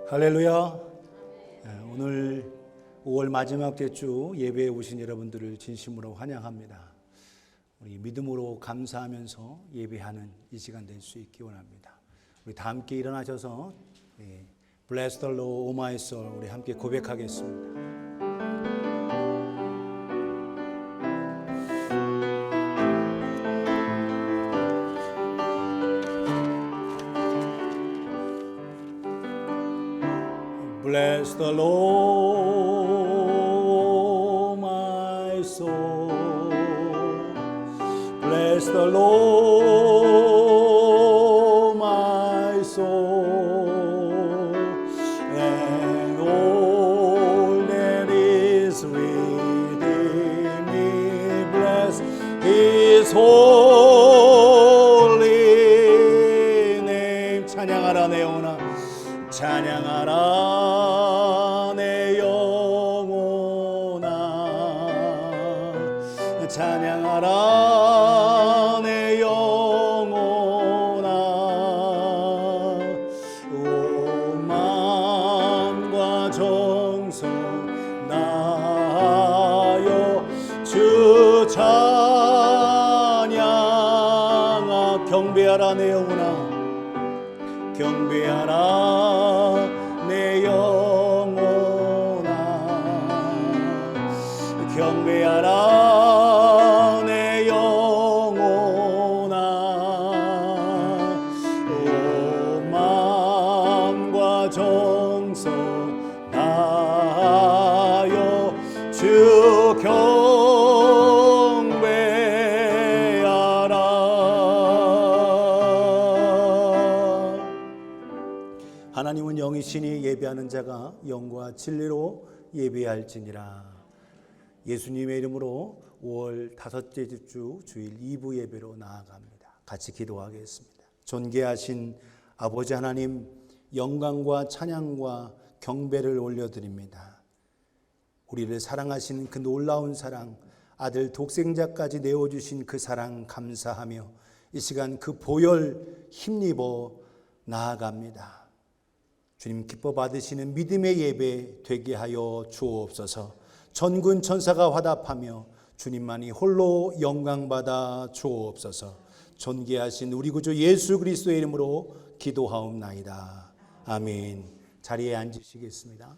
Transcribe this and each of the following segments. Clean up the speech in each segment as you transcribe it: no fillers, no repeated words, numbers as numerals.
할렐루야. 오늘 5월 마지막 주 예배에 오신 여러분들을 진심으로 환영합니다. 우리 믿음으로 감사하면서 예배하는 이 시간 될 수 있기 원합니다. 우리 다 함께 일어나셔서 Bless the Lord, O my soul 우리 함께 고백하겠습니다. Bless the Lord, my soul. Bless the Lord, my soul. And all that is within me, bless His holy name. 찬양하라 내 영혼아, 찬양하라. 찬양하라 내 영혼아. 온 마음과 정성 다하여 주 찬양하. 경배하라 내 영혼아, 경배하라 내 영혼아. 경배하라 하나님은 영이시니 예배하는 자가 영과 진리로 예배할지니라. 예수님의 이름으로 5월 다섯째 주 주일 2부 예배로 나아갑니다. 같이 기도하겠습니다. 존귀하신 아버지 하나님, 영광과 찬양과 경배를 올려드립니다. 우리를 사랑하시는 그 놀라운 사랑, 아들 독생자까지 내어주신 그 사랑 감사하며 이 시간 그 보혈 힘입어 나아갑니다. 주님 기뻐 받으시는 믿음의 예배 되게 하여 주옵소서. 전군 천사가 화답하며 주님만이 홀로 영광받아 주옵소서. 존귀하신 우리 구주 예수 그리스도의 이름으로 기도하옵나이다. 아멘. 자리에 앉으시겠습니다.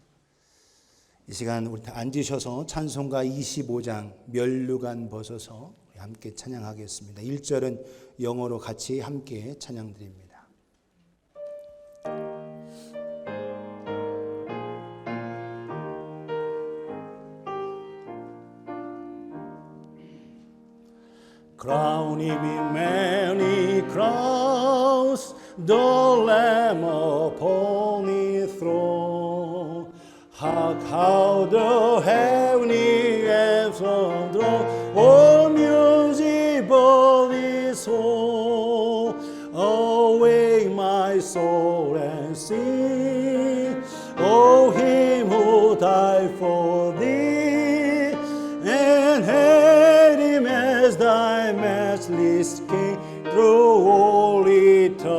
이 시간 우리 앉으셔서 찬송가 25장 면류관 벗어서 함께 찬양하겠습니다. 1절은 영어로 같이 함께 찬양드립니다. Crown him in many crowns, the Lamb upon his throne. Hark how the heavenly anthem draws, all music but his soul. Awake my soul and sing, O him who died for thee, and had him as thy matchless King through all eternity.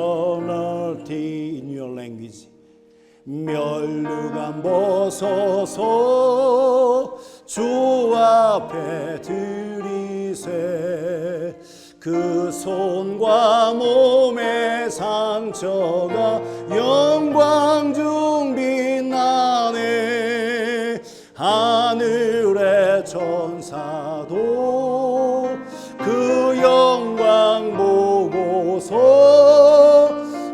In your language. 면류관 벗어서 주 앞에 들이세. 그 손과 몸의 상처가 영광 중 빛나네. 하늘의 천사도 그 영광 보고서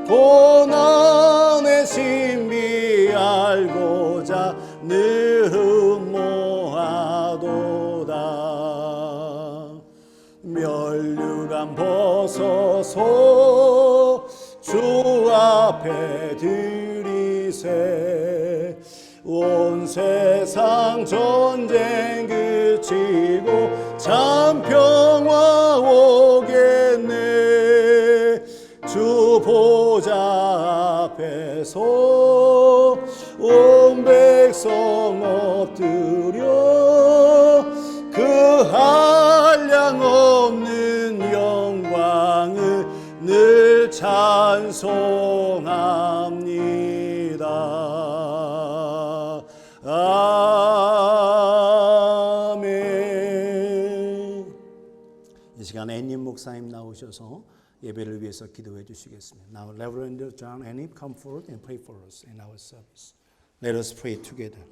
고난의 신비 알고자 늘 흠모하도다. 면류관 벗어서 주 앞에 들이세. 온 세상 전쟁 그치고 참 평화 오겠네. 주 보좌 앞에서 온 백성 엎드려 그 한량없는 영광을 늘 찬송합니다. 이 시간 애님 목사님 나오셔서 예배를 위해서 기도해 주시겠습니다. Now, Reverend John Anip, come forward and pray for us in our service. Let us pray together.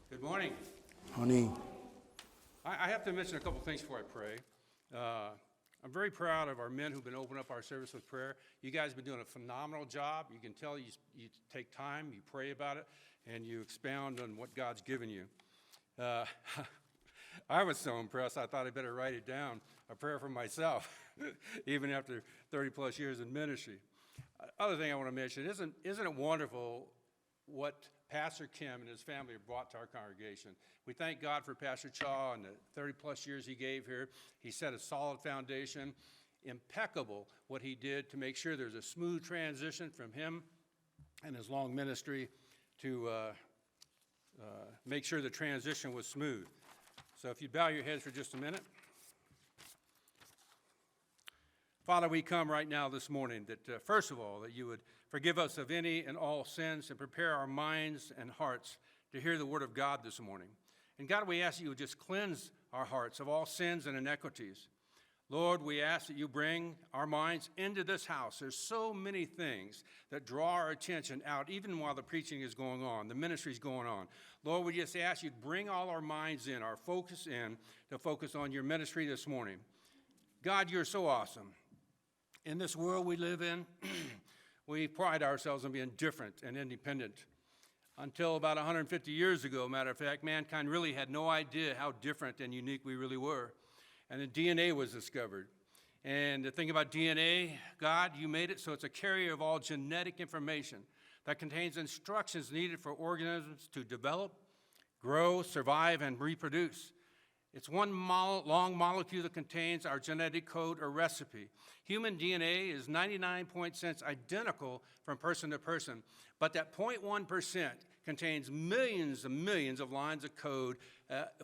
Good morning. Honey, I have to mention a couple things before I pray. I'm very proud of our men who've been opening up our service with prayer. You guys have been doing a phenomenal job. You can tell you take time, you pray about it, and you expound on what God's given you. I was so impressed, I thought I better write it down, a prayer for myself, even after 30 plus years in ministry. Other thing I want to mention, isn't it wonderful what Pastor Kim and his family have brought to our congregation? We thank God for Pastor Chaw and the 30 plus years he gave here. He set a solid foundation, impeccable what he did to make sure there's a smooth transition from him and his long ministry to make sure the transition was smooth. So if you bow your heads for just a minute. Father, we come right now this morning that, first of all, that you would forgive us of any and all sins and prepare our minds and hearts to hear the word of God this morning. And God, we ask that you would just cleanse our hearts of all sins and iniquities. Lord, we ask that you bring our minds into this house. There's so many things that draw our attention out, even while the preaching is going on, the ministry is going on. Lord, we just ask you to bring all our minds in, our focus in, to focus on your ministry this morning. God, you're so awesome. In this world we live in, we pride ourselves on being different and independent. Until about 150 years ago, matter of fact, mankind really had no idea how different and unique we really were. And then DNA was discovered. And the thing about DNA, God, you made it so it's a carrier of all genetic information that contains instructions needed for organisms to develop, grow, survive, and reproduce. It's one long molecule that contains our genetic code or recipe. Human DNA is 99% identical from person to person, but that 0.1% contains millions and millions of lines of code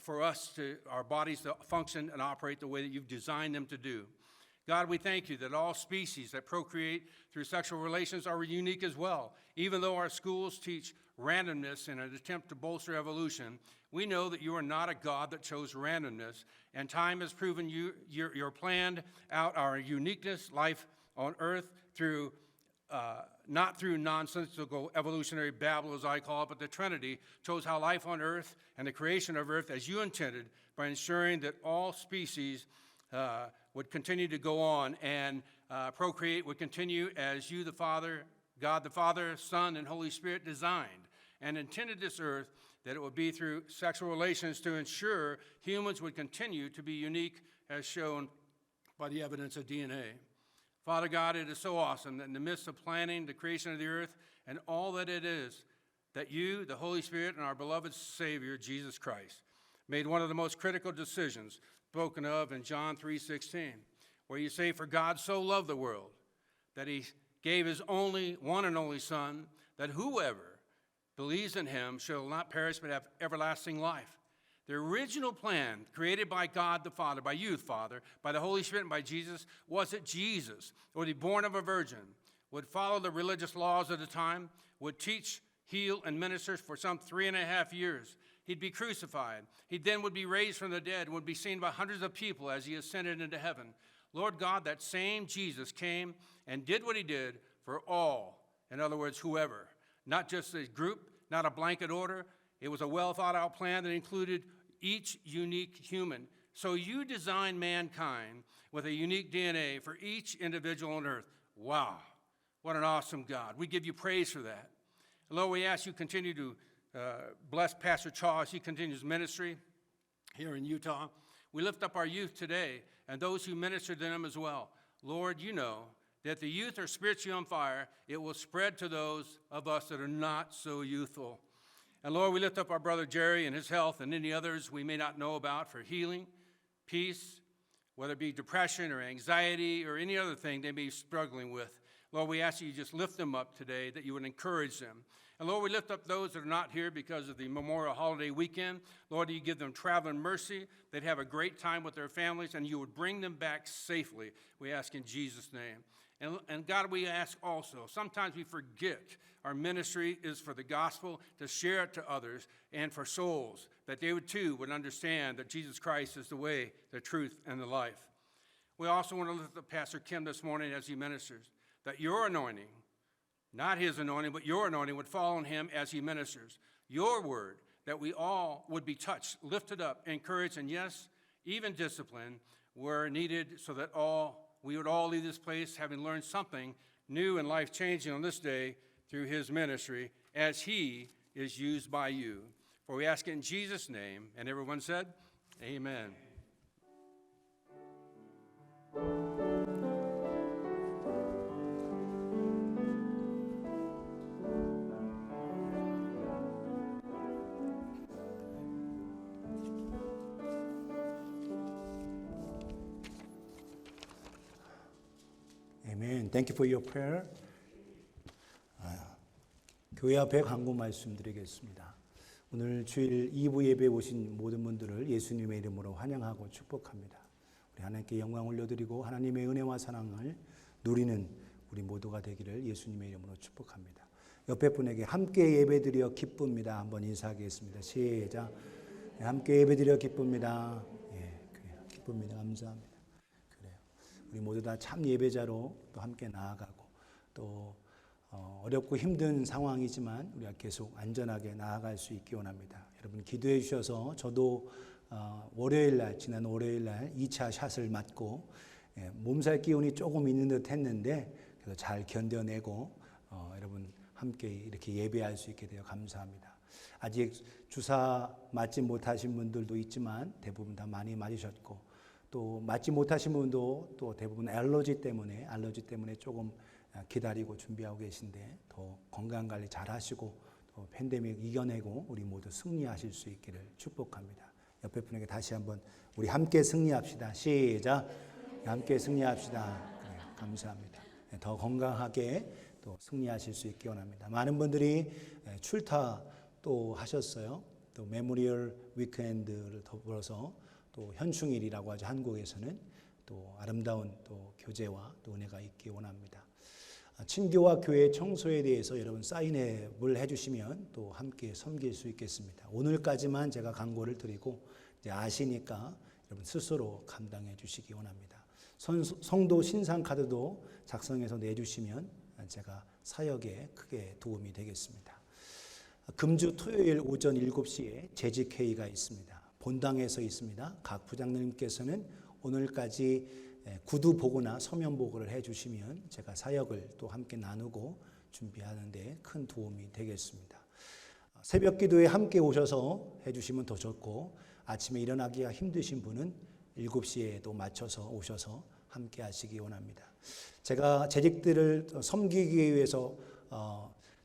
for our bodies to function and operate the way that you've designed them to do. God, we thank you that all species that procreate through sexual relations are unique as well. Even though our schools teach randomness in an attempt to bolster evolution, we know that you are not a God that chose randomness, and time has proven you're planned out our uniqueness, life on Earth, through not through nonsensical evolutionary babble, as I call it, but the Trinity chose how life on Earth and the creation of Earth as you intended by ensuring that all species would continue to go on and procreate would continue as you, the Father, God the Father, Son, and Holy Spirit designed and intended this earth, that it would be through sexual relations to ensure humans would continue to be unique as shown by the evidence of DNA. Father God, it is so awesome that in the midst of planning the creation of the earth and all that it is, that you, the Holy Spirit, and our beloved Savior, Jesus Christ, made one of the most critical decisions spoken of in John 3:16, where you say, "For God so loved the world that he gave his one and only Son, that whoever believes in him shall not perish but have everlasting life." The original plan created by God the Father, by you, Father, by the Holy Spirit, and by Jesus, was that Jesus would be born of a virgin, would follow the religious laws of the time, would teach, heal, and minister for some 3.5 years. He'd be crucified. He then would be raised from the dead and would be seen by hundreds of people as he ascended into heaven. Lord God, that same Jesus came and did what he did for all. In other words, whoever. Not just a group, not a blanket order. It was a well-thought-out plan that included each unique human. So you designed mankind with a unique DNA for each individual on earth. Wow, what an awesome God. We give you praise for that. And Lord, we ask you continue to bless Pastor Chaw as he continues ministry here in Utah. We lift up our youth today and those who minister to them as well. Lord, you know that the youth are spiritually on fire. It will spread to those of us that are not so youthful. And Lord, we lift up our brother Jerry and his health and any others we may not know about for healing, peace, whether it be depression or anxiety or any other thing they may be struggling with. Lord, we ask you just lift them up today, that you would encourage them. And Lord, we lift up those that are not here because of the Memorial Holiday weekend. Lord, you give them traveling mercy. They'd have a great time with their families, and you would bring them back safely. We ask in Jesus' name. And God, we ask also, sometimes we forget our ministry is for the gospel, to share it to others, and for souls, that they would understand that Jesus Christ is the way, the truth, and the life. We also want to lift up Pastor Kim this morning as he ministers, that your anointing, not his anointing, but your anointing would fall on him as he ministers. Your word, that we all would be touched, lifted up, encouraged, and yes, even disciplined were needed so that we would all leave this place having learned something new and life-changing on this day through his ministry as he is used by you. For we ask it in Jesus' name. And everyone said, amen. Amen. Thank you for your prayer. 교회 앞에 간구 말씀드리겠습니다. 오늘 주일 2부 예배에 오신 모든 분들을 예수님의 이름으로 환영하고 축복합니다. 우리 하나님께 영광 올려드리고 하나님의 은혜와 사랑을 누리는 우리 모두가 되기를 예수님의 이름으로 축복합니다. 옆에 분에게 함께 예배드려 기쁩니다. 한번 인사하겠습니다. 시작. 함께 예배드려 기쁩니다. 그래요. 기쁩니다. 감사합니다. 그래요. 우리 모두 다 참 예배자로 또 함께 나아가고 또 어렵고 힘든 상황이지만 우리가 계속 안전하게 나아갈 수 있기 원합니다. 여러분 기도해 주셔서 저도 지난 월요일 날 2차 샷을 맞고 몸살 기운이 조금 있는 듯 했는데 그래서 잘 견뎌내고 여러분 함께 이렇게 예배할 수 있게 되어 감사합니다. 아직 주사 맞지 못하신 분들도 있지만 대부분 다 많이 맞으셨고 또 맞지 못하신 분도 또 대부분 알러지 때문에 조금 기다리고 준비하고 계신데 더 건강관리 잘 하시고 또 팬데믹 이겨내고 우리 모두 승리하실 수 있기를 축복합니다. 옆에 분에게 다시 한번 우리 함께 승리합시다. 시작. 함께 승리합시다. 그래요. 감사합니다. 더 건강하게 또 승리하실 수 있기 원합니다. 많은 분들이 출타 또 하셨어요. 또 메모리얼 위크엔드를 더불어서 또 현충일이라고 하죠. 한국에서는 또 아름다운 또 교제와 또 은혜가 있기 원합니다. 친교와 교회 청소에 대해서 여러분 사인회를 해주시면 또 함께 섬길 수 있겠습니다. 오늘까지만 제가 광고를 드리고 이제 아시니까 여러분 스스로 감당해 주시기 원합니다. 성도 신상 카드도 작성해서 내주시면 제가 사역에 크게 도움이 되겠습니다. 금주 토요일 오전 7시에 재직회의가 있습니다. 본당에서 있습니다. 각 부장님께서는 오늘까지 구두 보고나 서면 보고를 해주시면 제가 사역을 또 함께 나누고 준비하는 데 큰 도움이 되겠습니다. 새벽 기도에 함께 오셔서 해주시면 더 좋고 아침에 일어나기가 힘드신 분은 7시에 또 맞춰서 오셔서 함께 하시기 원합니다. 제가 재직들을 섬기기 위해서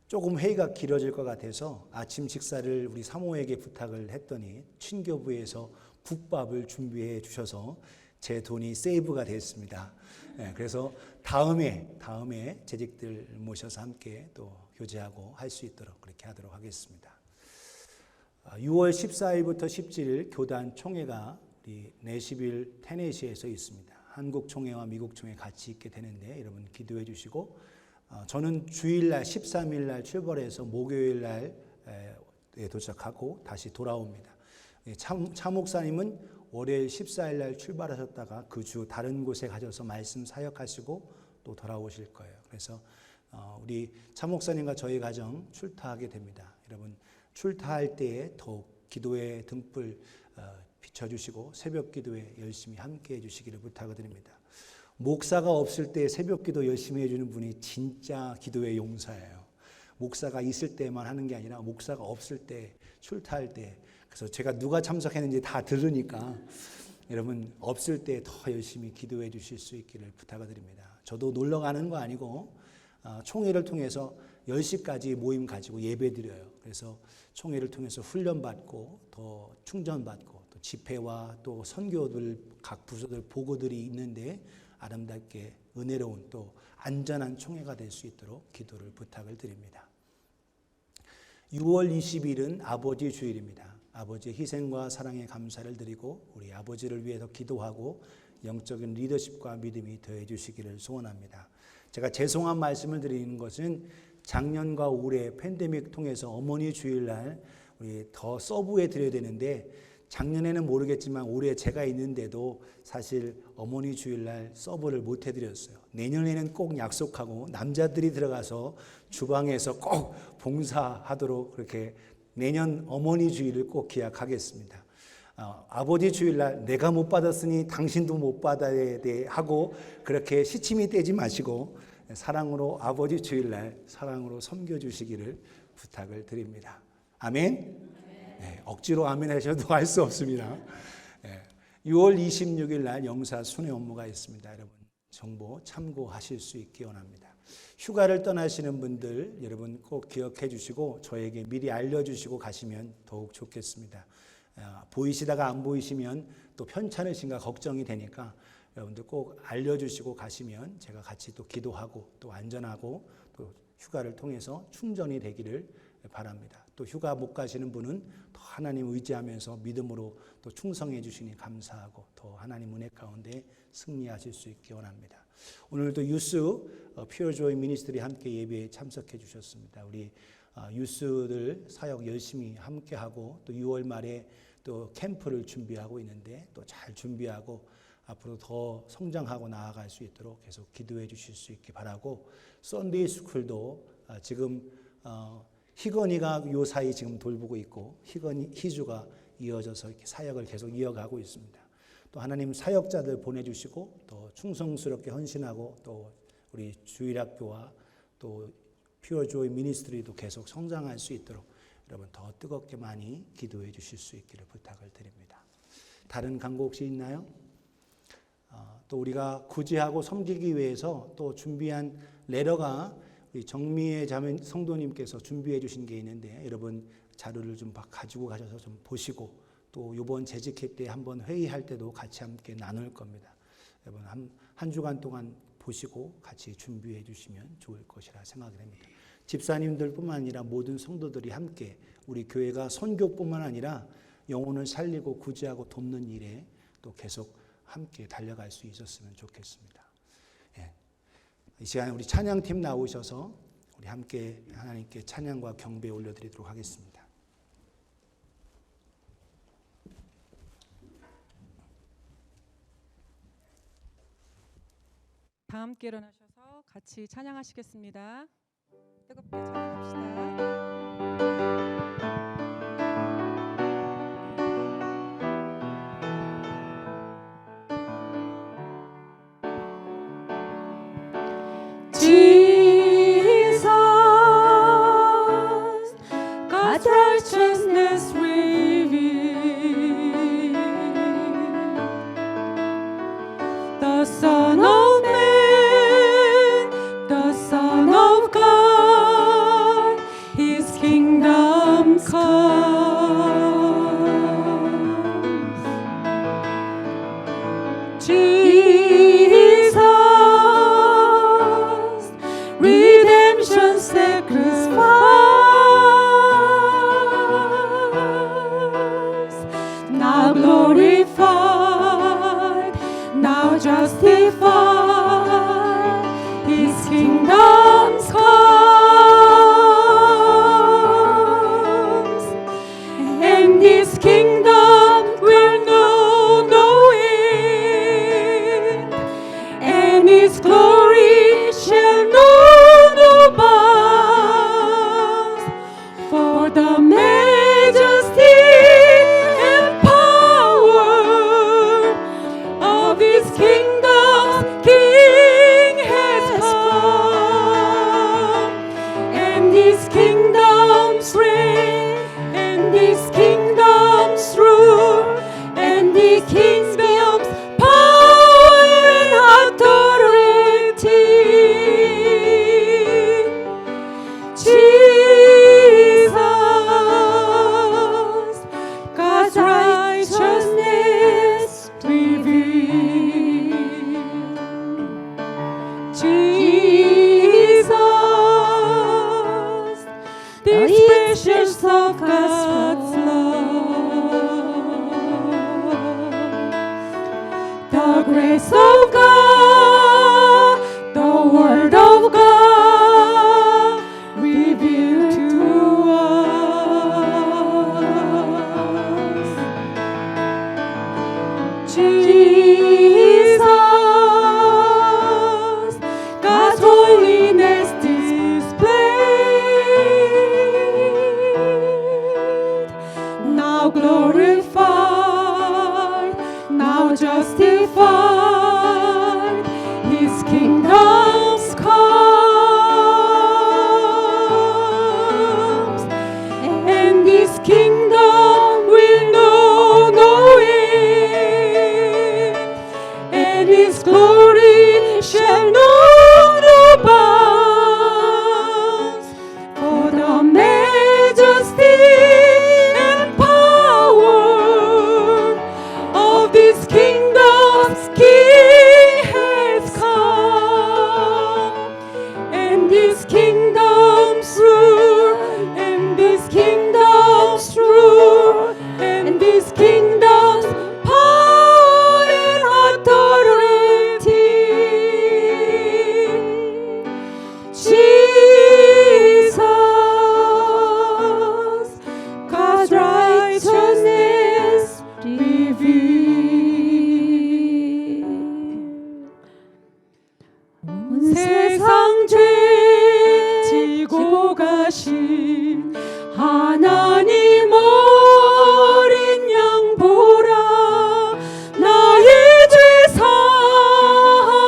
조금 회의가 길어질 것 같아서 아침 식사를 우리 사모에게 부탁을 했더니 친교부에서 국밥을 준비해 주셔서 제 돈이 세이브가 됐습니다. 그래서 다음에 재직들 모셔서 함께 또 교제하고 할 수 있도록 그렇게 하도록 하겠습니다. 6월 14일부터 17일 교단 총회가 우리 내시빌 테네시에서 있습니다. 한국 총회와 미국 총회 같이 있게 되는데 여러분 기도해 주시고 저는 주일날 13일날 출발해서 목요일날 도착하고 다시 돌아옵니다. 차 목사님은 월요일 14일날 출발하셨다가 그 주 다른 곳에 가셔서 말씀 사역하시고 또 돌아오실 거예요. 그래서 우리 차 목사님과 저희 가정 출타하게 됩니다. 여러분 출타할 때에 더욱 기도의 등불 비춰주시고 새벽 기도에 열심히 함께 해주시기를 부탁드립니다. 목사가 없을 때 새벽 기도 열심히 해주는 분이 진짜 기도의 용사예요. 목사가 있을 때만 하는 게 아니라 목사가 없을 때 출타할 때 그래서 제가 누가 참석했는지 다 들으니까 여러분 없을 때 더 열심히 기도해 주실 수 있기를 부탁드립니다. 저도 놀러 가는 거 아니고 총회를 통해서 10시까지 모임 가지고 예배 드려요. 그래서 총회를 통해서 훈련받고 더 충전받고 또 집회와 또 선교들 각 부서들 보고들이 있는데 아름답게 은혜로운 또 안전한 총회가 될 수 있도록 기도를 부탁을 드립니다. 6월 20일은 아버지 주일입니다. 아버지의 희생과 사랑에 감사를 드리고 우리 아버지를 위해서 기도하고 영적인 리더십과 믿음이 더해 주시기를 소원합니다. 제가 죄송한 말씀을 드리는 것은 작년과 올해 팬데믹 통해서 어머니 주일날 우리 더 서브해 드려야 되는데 작년에는 모르겠지만 올해 제가 있는데도 사실 어머니 주일날 서브를 못 해드렸어요. 내년에는 꼭 약속하고 남자들이 들어가서 주방에서 꼭 봉사하도록 그렇게 내년 어머니 주일을 꼭 기약하겠습니다. 아버지 주일날 내가 못 받았으니 당신도 못 받아야 돼 하고 그렇게 시치미 떼지 마시고 사랑으로 아버지 주일날 사랑으로 섬겨주시기를 부탁을 드립니다. 아멘? 네, 억지로 아멘 하셔도 할 수 없습니다. 6월 26일 날 영사 순회 업무가 있습니다. 여러분 정보 참고하실 수 있기 원합니다. 휴가를 떠나시는 분들 여러분 꼭 기억해 주시고 저에게 미리 알려주시고 가시면 더욱 좋겠습니다. 보이시다가 안 보이시면 또 편찮으신가 걱정이 되니까 여러분들 꼭 알려주시고 가시면 제가 같이 또 기도하고 또 안전하고 또 휴가를 통해서 충전이 되기를 바랍니다. 또 휴가 못 가시는 분은 더 하나님 의지하면서 믿음으로 또 충성해 주시니 감사하고 더 하나님 은혜 가운데 승리하실 수 있기 원합니다. 오늘도 유스 퓨어조이 미니스트리 함께 예배에 참석해 주셨습니다. 우리 유스들 사역 열심히 함께하고 또 6월 말에 또 캠프를 준비하고 있는데 또 잘 준비하고 앞으로 더 성장하고 나아갈 수 있도록 계속 기도해 주실 수 있기 바라고 썬데이 스쿨도 지금 희건이가 요 사이 지금 돌보고 있고 희주가 이어져서 이렇게 사역을 계속 이어가고 있습니다. 또 하나님 사역자들 보내주시고 또 충성스럽게 헌신하고 또 우리 주일학교와 또 퓨어조이 미니스트리도 계속 성장할 수 있도록 여러분 더 뜨겁게 많이 기도해 주실 수 있기를 부탁을 드립니다. 다른 간구 혹시 있나요? 또 우리가 구제하고 섬기기 위해서 또 준비한 레터가 우리 정미애 자매 성도님께서 준비해 주신 게 있는데 여러분 자료를 좀 가지고 가셔서 좀 보시고 또 이번 재직회 때 한번 회의할 때도 같이 함께 나눌 겁니다. 여러분 한 주간 동안 보시고 같이 준비해 주시면 좋을 것이라 생각이 됩니다. 집사님들뿐만 아니라 모든 성도들이 함께 우리 교회가 선교뿐만 아니라 영혼을 살리고 구제하고 돕는 일에 또 계속 함께 달려갈 수 있었으면 좋겠습니다. 이 시간에 우리 찬양팀 나오셔서 우리 함께 하나님께 찬양과 경배 올려드리도록 하겠습니다. 다 함께 일어나셔서 같이 찬양하시겠습니다. 뜨겁게 찬양합시다. Jesus, God's righteousness revealed, the Son of Man, the Son of God, His kingdom comes. Jesus, redemption sacrifice, now glorified, now justified, His kingdom's comes, and His kingdom will know no end, and His glory shall know no bounds, for the majesty and power of His kingdom King has come, and His kingdom's reign, and His kingdom's rule now glorified, now justified, His kingdom's comes, and His kingdom will know no end, and His glory shall know no bounds. For the majesty and power of this kingdom's King has come, and this kingdom's rule, and this kingdom's rule, and this kingdom's power and authority. Jesus, God's righteousness revealed. 온 세상 죄 지고 가신 하나님 어린 양 보라, 나의 죄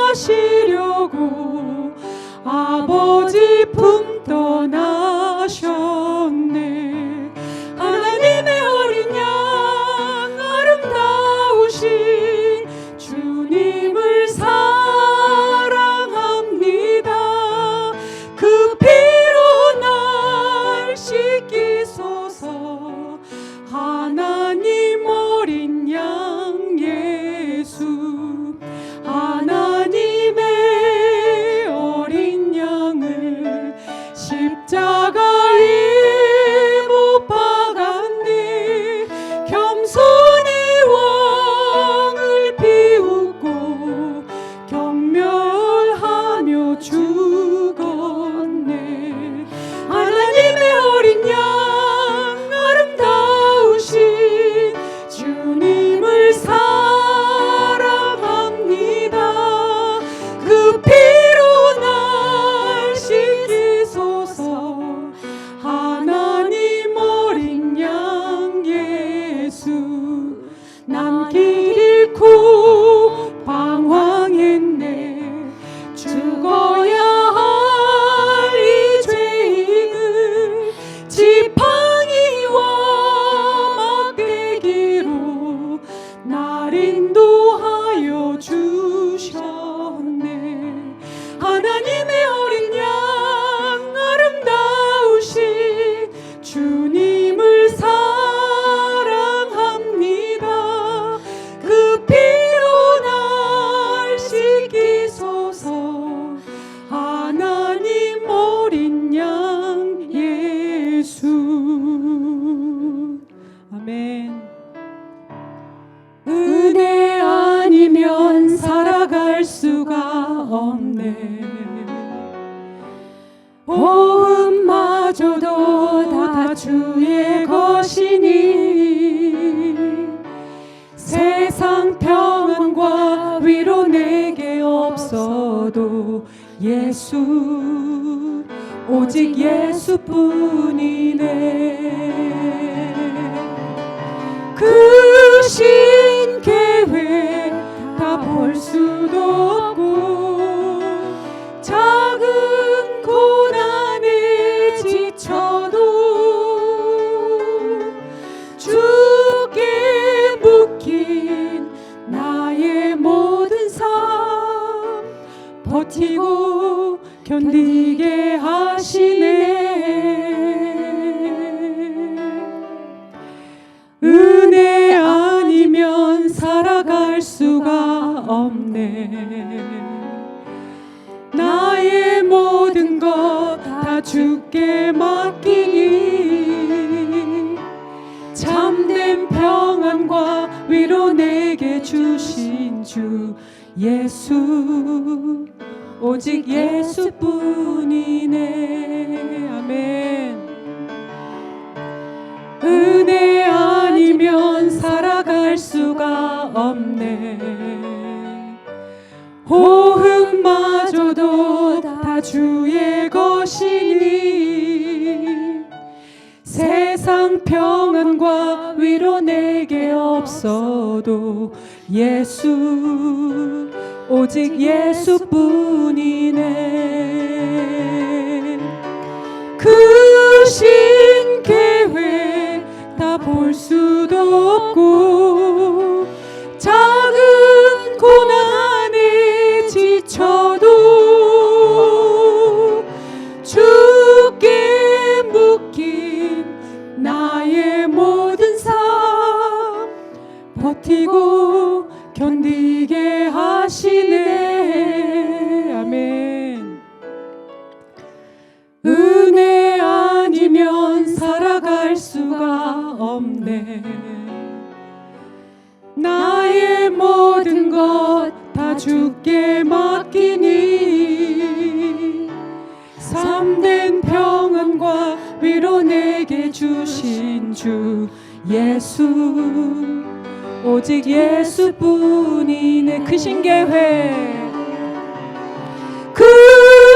사하시려고 아버지 품 떠나셨네. 하나님의 어린 양 아름다우신 주님을 사랑합니다. 그 피로 날 씻기소서. 하나님 어린 양 예수, 하나님의 어린 양을 십자가에 못 박았네. 겸손히 왕을 비웃고 경멸하며 죽었네. 하나님의 어린 양 아름다우신 주님을 사랑합니다. 그 피로 날 씻기소서. 하나님 어린 양 예수, 난 길 잃고 방황했네. 죽어야 할 이 죄인을 지팡이와 막대기로 날 인도하여 주셨네. 하나님의 어린 양 아름다우신 주님을 사랑합니다. 그 피로 날 씻기소서. 하나님 어린 양 예수. 아멘. 은혜 아니면 살아갈 수가 없네. 호흡마저도 다 주의 것이니 세상 평안과 위로 내게 없어도 예수, 오직 예수뿐이네. 그 신 계획 다 볼 수도 없고 작은 고난에 지쳐도 주께 묶인 나의 모든 삶 버티고 견디게 하시네. 은혜 아니면 살아갈 수가 없네. 나의 모든 것 다 주께 맡기니 참된 평안과 위로 내게 주신 주 예수, 오직 예수뿐이네. 아멘. 은혜 아니면 살아갈 수가 없네. 호흡마저도 다 주의 것이니 세상 평안과 위로 내게 없어도 예수, 오직 예수뿐이네. 그 신 계획 다 볼 수도 없고 작은 고난 안에 지쳐도 주께 묶인 나의 모든 삶 버티고 견디게 하시네. 아멘. 은혜 아니면 살아갈 수가 없네. 나의 모든 것 다 주께 맡기니 참된 평안과 위로 내게 주신 주 예수, 오직 예수뿐이네. 그 신계획, 그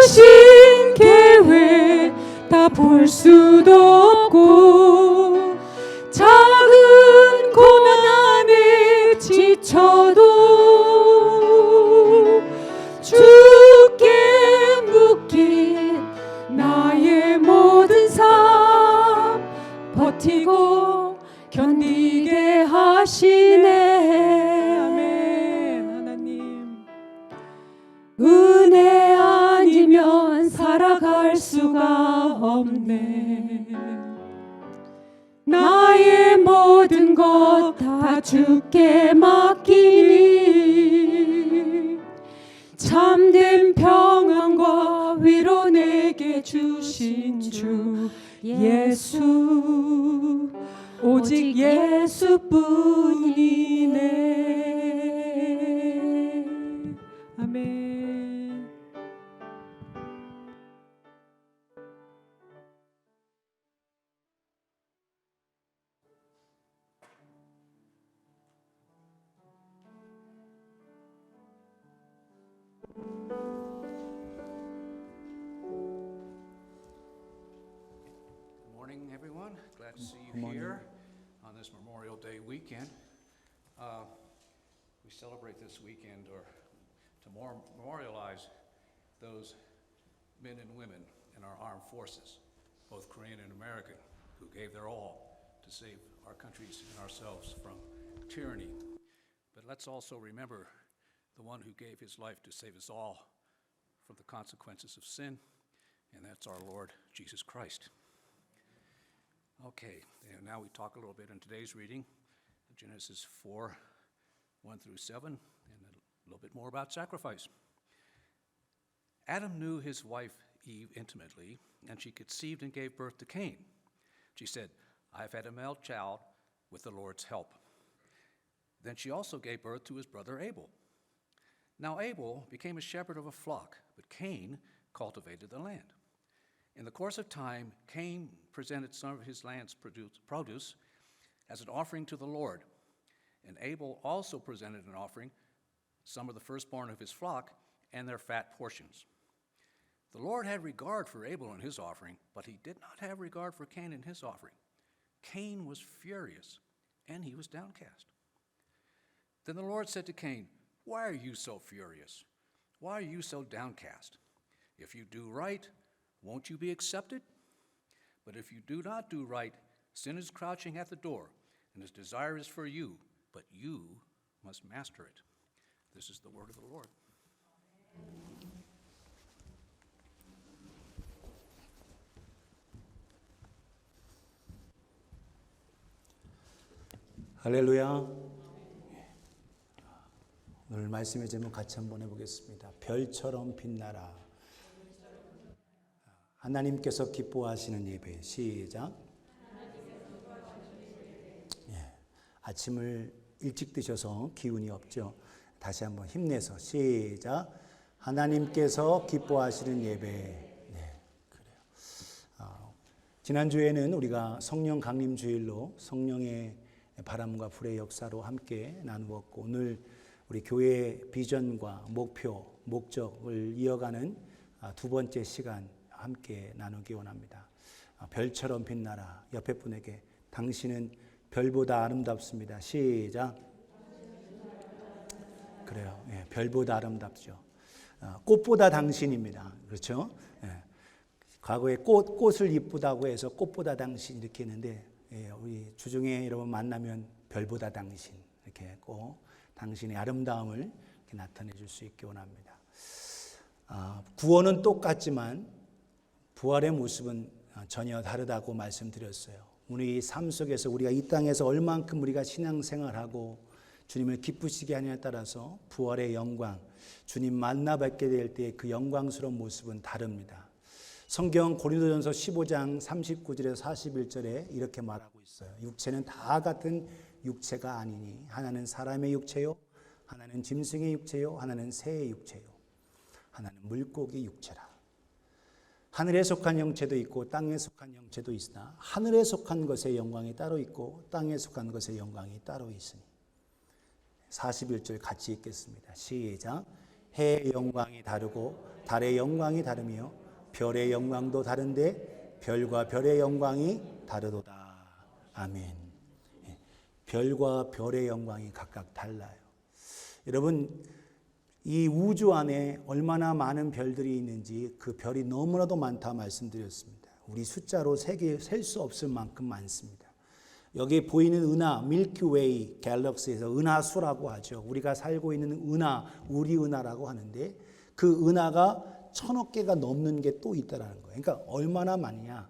신계획 다 볼 수도 없고 작은 고난 안에 지쳐도 주께 묶인 나의 모든 삶 버티고 견디게 하시네. 아멘. 하나님, 은혜 아니면 살아갈 수가 없네. 나의 모든 것 다 주께 맡기니 참된 평안과 위로 내게 주신 주 예수, 오직 예수뿐이네. 아멘. Good morning, everyone. Glad to see you here on this Memorial Day weekend. We celebrate this weekend to memorialize those men and women in our armed forces, both Korean and American, who gave their all to save our countries and ourselves from tyranny. But let's also remember the one who gave his life to save us all from the consequences of sin, and that's our Lord Jesus Christ. Okay, and now we talk a little bit in today's reading, Genesis 4, 1 through 7, and a little bit more about sacrifice. Adam knew his wife Eve intimately, and she conceived and gave birth to Cain. She said, "I've had a male child with the Lord's help." Then she also gave birth to his brother Abel. Now Abel became a shepherd of a flock, but Cain cultivated the land. In the course of time, Cain presented some of his land's produce as an offering to the Lord, and Abel also presented an offering, some of the firstborn of his flock and their fat portions. The Lord had regard for Abel and his offering, but he did not have regard for Cain and his offering. Cain was furious, and he was downcast. Then the Lord said to Cain, "Why are you so furious? Why are you so downcast? If you do right, won't you be accepted? But if you do not do right, sin is crouching at the door, and its desire is for you, but you must master it." This is the word of the Lord. 할렐루야. 오늘 말씀의 제목 같이 한번 해보겠습니다. 별처럼 빛나라. 하나님께서 기뻐하시는 예배. 시작. 아침을 일찍 드셔서 기운이 없죠. 다시 한번 힘내서 시작. 하나님께서 기뻐하시는 예배. 네, 그래요. 지난주에는 우리가 성령 강림 주일로 성령의 바람과 불의 역사로 함께 나누었고, 오늘 우리 교회의 비전과 목표, 목적을 이어가는 두 번째 시간 함께 나누기 원합니다. 별처럼 빛나라. 옆에 분에게 당신은 별보다 아름답습니다. 시작. 그래요. 예, 별보다 아름답죠. 꽃보다 당신입니다. 그렇죠? 예. 과거에 꽃을 이쁘다고 해서 꽃보다 당신 이렇게 했는데, 예, 우리 주중에 여러분 만나면 별보다 당신 이렇게 했고, 당신의 아름다움을 이렇게 나타내 줄 수 있기 원합니다. 구원은 똑같지만 부활의 모습은 전혀 다르다고 말씀드렸어요. 우리 삶 속에서 우리가 이 땅에서 얼만큼 우리가 신앙생활하고 주님을 기쁘시게 하냐에 따라서 부활의 영광, 주님 만나 뵙게 될 때 그 영광스러운 모습은 다릅니다. 성경 고린도전서 15장 39절에서 41절에 이렇게 말하고 있어요. 육체는 다 같은 육체가 아니니 하나는 사람의 육체요, 하나는 짐승의 육체요, 하나는 새의 육체요, 하나는 물고기 육체라. 하늘에 속한 형체도 있고 땅에 속한 형체도 있으나 하늘에 속한 것의 영광이 따로 있고 땅에 속한 것의 영광이 따로 있으니. 41절 같이 읽겠습니다. 시작. 해의 영광이 다르고 달의 영광이 다르며 별의 영광도 다른데 별과 별의 영광이 다르도다. 아멘. 별과 별의 영광이 각각 달라요. 여러분, 이 우주 안에 얼마나 많은 별들이 있는지 그 별이 너무나도 많다 말씀드렸습니다. 우리 숫자로 셀 수 없을 만큼 많습니다. 여기 보이는 은하, 밀키웨이 갤럭시에서 은하수라고 하죠. 우리가 살고 있는 은하, 우리 은하라고 하는데 그 은하가 1000억 개가 넘는 게 또 있다라는 거예요. 그러니까 얼마나 많냐.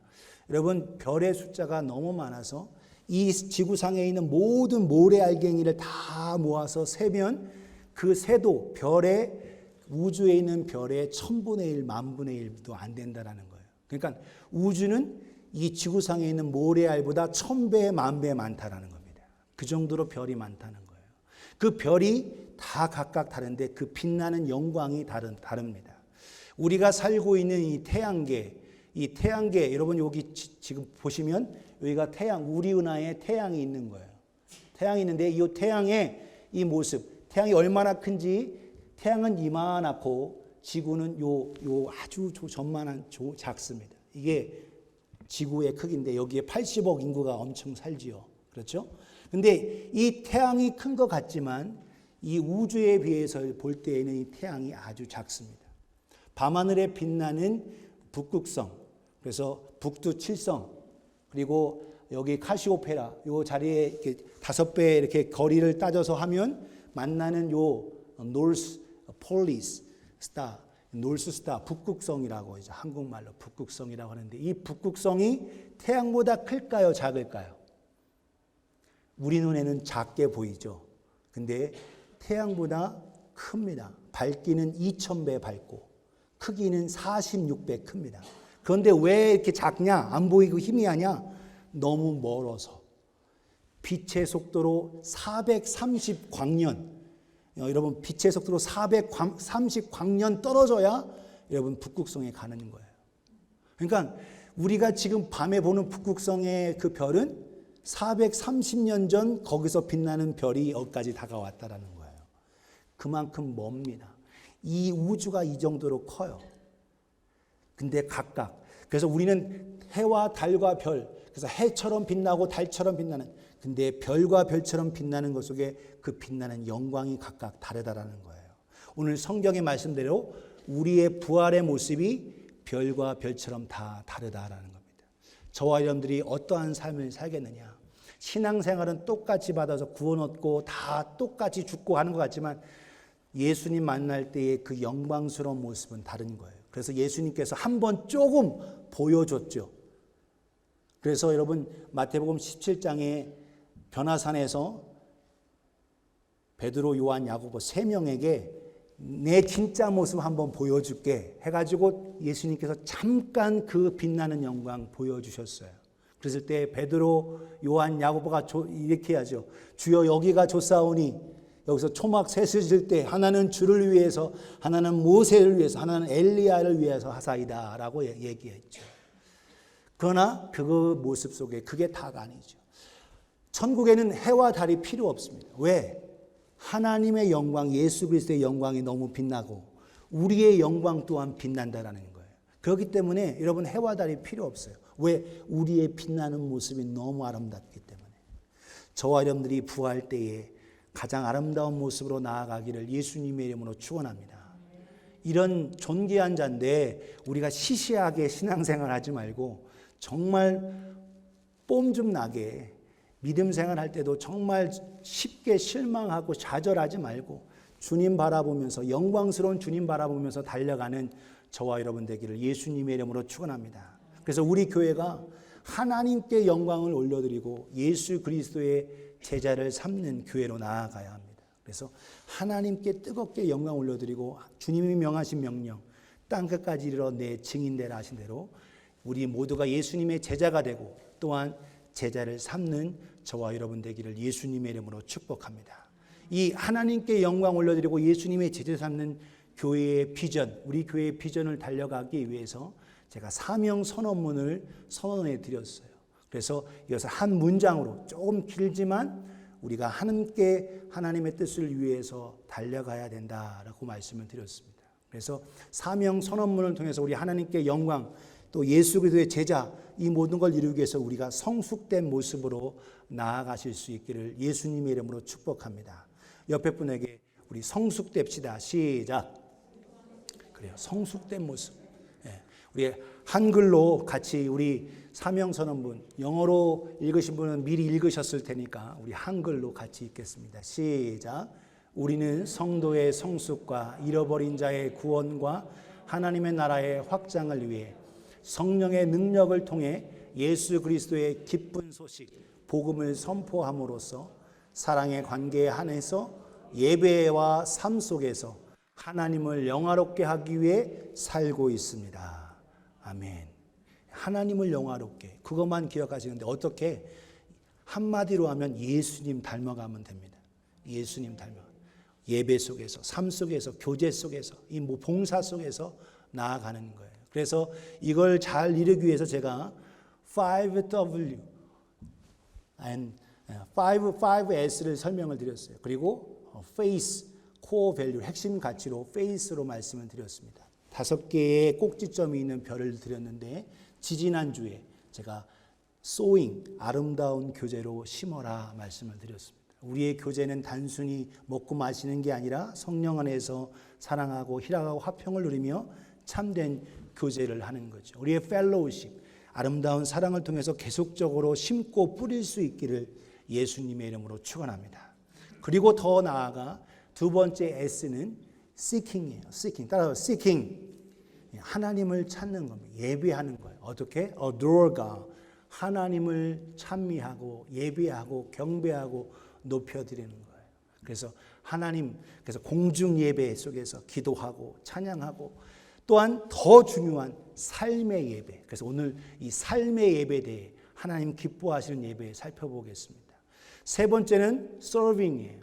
여러분, 별의 숫자가 너무 많아서 이 지구상에 있는 모든 모래알갱이를 다 모아서 세면 그 새도 별의 우주에 있는 별의 1000분의 1, 10,000분의 1도 안 된다라는 거예요. 그러니까 우주는 이 지구상에 있는 모래알보다 1000배, 10,000배 많다라는 겁니다. 그 정도로 별이 많다는 거예요. 그 별이 다 각각 다른데 그 빛나는 영광이 다릅니다. 우리가 살고 있는 이 태양계 여러분 여기 지금 보시면 여기가 태양, 우리 은하에 태양이 있는 거예요. 태양이 있는데 이 태양의 이 모습, 태양이 얼마나 큰지, 태양은 이만하고 지구는 요 아주 전만한 작습니다. 이게 지구의 크기인데 여기에 80억 인구가 엄청 살지요. 그렇죠? 근데 이 태양이 큰 것 같지만 이 우주에 비해서 볼 때에는 이 태양이 아주 작습니다. 밤하늘에 빛나는 북극성, 그래서 북두칠성, 그리고 여기 카시오페라, 요 자리에 이렇게 5배 이렇게 거리를 따져서 하면 만나는 요 노스 폴리스 스타, 노스 스타, 북극성이라고 이제 한국말로 북극성이라고 하는데 이 북극성이 태양보다 클까요, 작을까요? 우리 눈에는 작게 보이죠. 근데 태양보다 큽니다. 밝기는 2000배 밝고 크기는 46배 큽니다. 그런데 왜 이렇게 작냐? 안 보이고 희미하냐? 너무 멀어서. 빛의 속도로 430광년, 여러분 빛의 속도로 430광년 떨어져야 여러분 북극성에 가는 거예요. 그러니까 우리가 지금 밤에 보는 북극성의 그 별은 430년 전 거기서 빛나는 별이 여기까지 다가왔다라는 거예요. 그만큼 멉니다. 이 우주가 이 정도로 커요. 근데 각각, 그래서 우리는 해와 달과 별, 그래서 해처럼 빛나고 달처럼 빛나는, 근데 별과 별처럼 빛나는 것 속에 그 빛나는 영광이 각각 다르다라는 거예요. 오늘 성경의 말씀대로 우리의 부활의 모습이 별과 별처럼 다 다르다라는 겁니다. 저와 여러분들이 어떠한 삶을 살겠느냐. 신앙생활은 똑같이 받아서 구원 얻고 다 똑같이 죽고 하는 것 같지만 예수님 만날 때의 그 영광스러운 모습은 다른 거예요. 그래서 예수님께서 한번 조금 보여줬죠. 그래서 여러분 마태복음 17장에 변화산에서 베드로, 요한, 야고보 3명에게 내 진짜 모습 한번 보여줄게 해가지고 예수님께서 잠깐 그 빛나는 영광 보여주셨어요. 그랬을 때 베드로, 요한, 야고보가 이렇게 하죠. 주여 여기가 좋사오니, 여기서 초막 셋을 질 때 하나는 주를 위해서, 하나는 모세를 위해서, 하나는 엘리야를 위해서 하사이다 라고 얘기했죠. 그러나 그 모습 속에 그게 다가 아니죠. 천국에는 해와 달이 필요 없습니다. 왜? 하나님의 영광, 예수 그리스도의 영광이 너무 빛나고 우리의 영광 또한 빛난다라는 거예요. 그렇기 때문에 여러분 해와 달이 필요 없어요. 왜? 우리의 빛나는 모습이 너무 아름답기 때문에. 저와 여러분들이 부활 때에 가장 아름다운 모습으로 나아가기를 예수님의 이름으로 축원합니다. 이런 존귀한 자인데 우리가 시시하게 신앙생활하지 말고 정말 뽐 좀 나게 믿음 생활할 때도 정말 쉽게 실망하고 좌절하지 말고 주님 바라보면서 영광스러운 주님 바라보면서 달려가는 저와 여러분 되기를 예수님의 이름으로 축원합니다. 그래서 우리 교회가 하나님께 영광을 올려드리고 예수 그리스도의 제자를 삼는 교회로 나아가야 합니다. 그래서 하나님께 뜨겁게 영광 올려드리고 주님이 명하신 명령 땅끝까지 이르러 내 증인되라 하신 대로 우리 모두가 예수님의 제자가 되고 또한 제자를 삼는 저와 여러분 되기를 예수님의 이름으로 축복합니다. 이 하나님께 영광 올려드리고 예수님의 제자 삼는 교회의 비전, 우리 교회의 비전을 달려가기 위해서 제가 사명 선언문을 선언해 드렸어요. 그래서 이것을 한 문장으로 조금 길지만 우리가 함께 하나님의 뜻을 위해서 달려가야 된다라고 말씀을 드렸습니다. 그래서 사명 선언문을 통해서 우리 하나님께 영광 또 예수 그리스도의 제자 이 모든 걸 이루기 위해서 우리가 성숙된 모습으로 나아가실 수 있기를 예수님의 이름으로 축복합니다. 옆에 분에게 우리 성숙됩시다. 시작. 그래요. 성숙된 모습. 우리 한글로 같이 우리 사명선언문 영어로 읽으신 분은 미리 읽으셨을 테니까 우리 한글로 같이 읽겠습니다. 시작. 우리는 성도의 성숙과 잃어버린 자의 구원과 하나님의 나라의 확장을 위해 성령의 능력을 통해 예수 그리스도의 기쁜 소식 복음을 선포함으로써 사랑의 관계에 한해서 예배와 삶 속에서 하나님을 영화롭게 하기 위해 살고 있습니다. 아멘. 하나님을 영화롭게 그것만 기억하시는데 어떻게? 한마디로 하면 예수님 닮아가면 됩니다. 예수님 닮아. 예배 속에서 삶 속에서 교제 속에서 이 봉사 속에서 나아가는 거예요. 그래서 이걸 잘 이루기 위해서 제가 5W and 5S를 설명을 드렸어요. 그리고 Faith, Core Value, 핵심 가치로 Faith로 말씀을 드렸습니다. 5개의 꼭지점이 있는 별을 드렸는데 지지난주에 제가 Sowing, 아름다운 교제로 심어라 말씀을 드렸습니다. 우리의 교제는 단순히 먹고 마시는 게 아니라 성령 안에서 사랑하고 희락하고 화평을 누리며 참된 교제를 하는 거죠. 우리의 펠로우십, 아름다운 사랑을 통해서 계속적으로 심고 뿌릴 수 있기를 예수님의 이름으로 축원합니다. 그리고 더 나아가 두 번째 S는 seeking이에요. seeking. 따라서 seeking. 하나님을 찾는 겁니다. 예배하는 거예요. 어떻게? adore God. 하나님을 찬미하고 예배하고 경배하고 높여드리는 거예요. 그래서 하나님, 그래서 공중 예배 속에서 기도하고 찬양하고 또한 더 중요한 삶의 예배. 그래서 오늘 이 삶의 예배에 대해 하나님 기뻐하시는 예배 살펴보겠습니다. 세 번째는 serving이에요.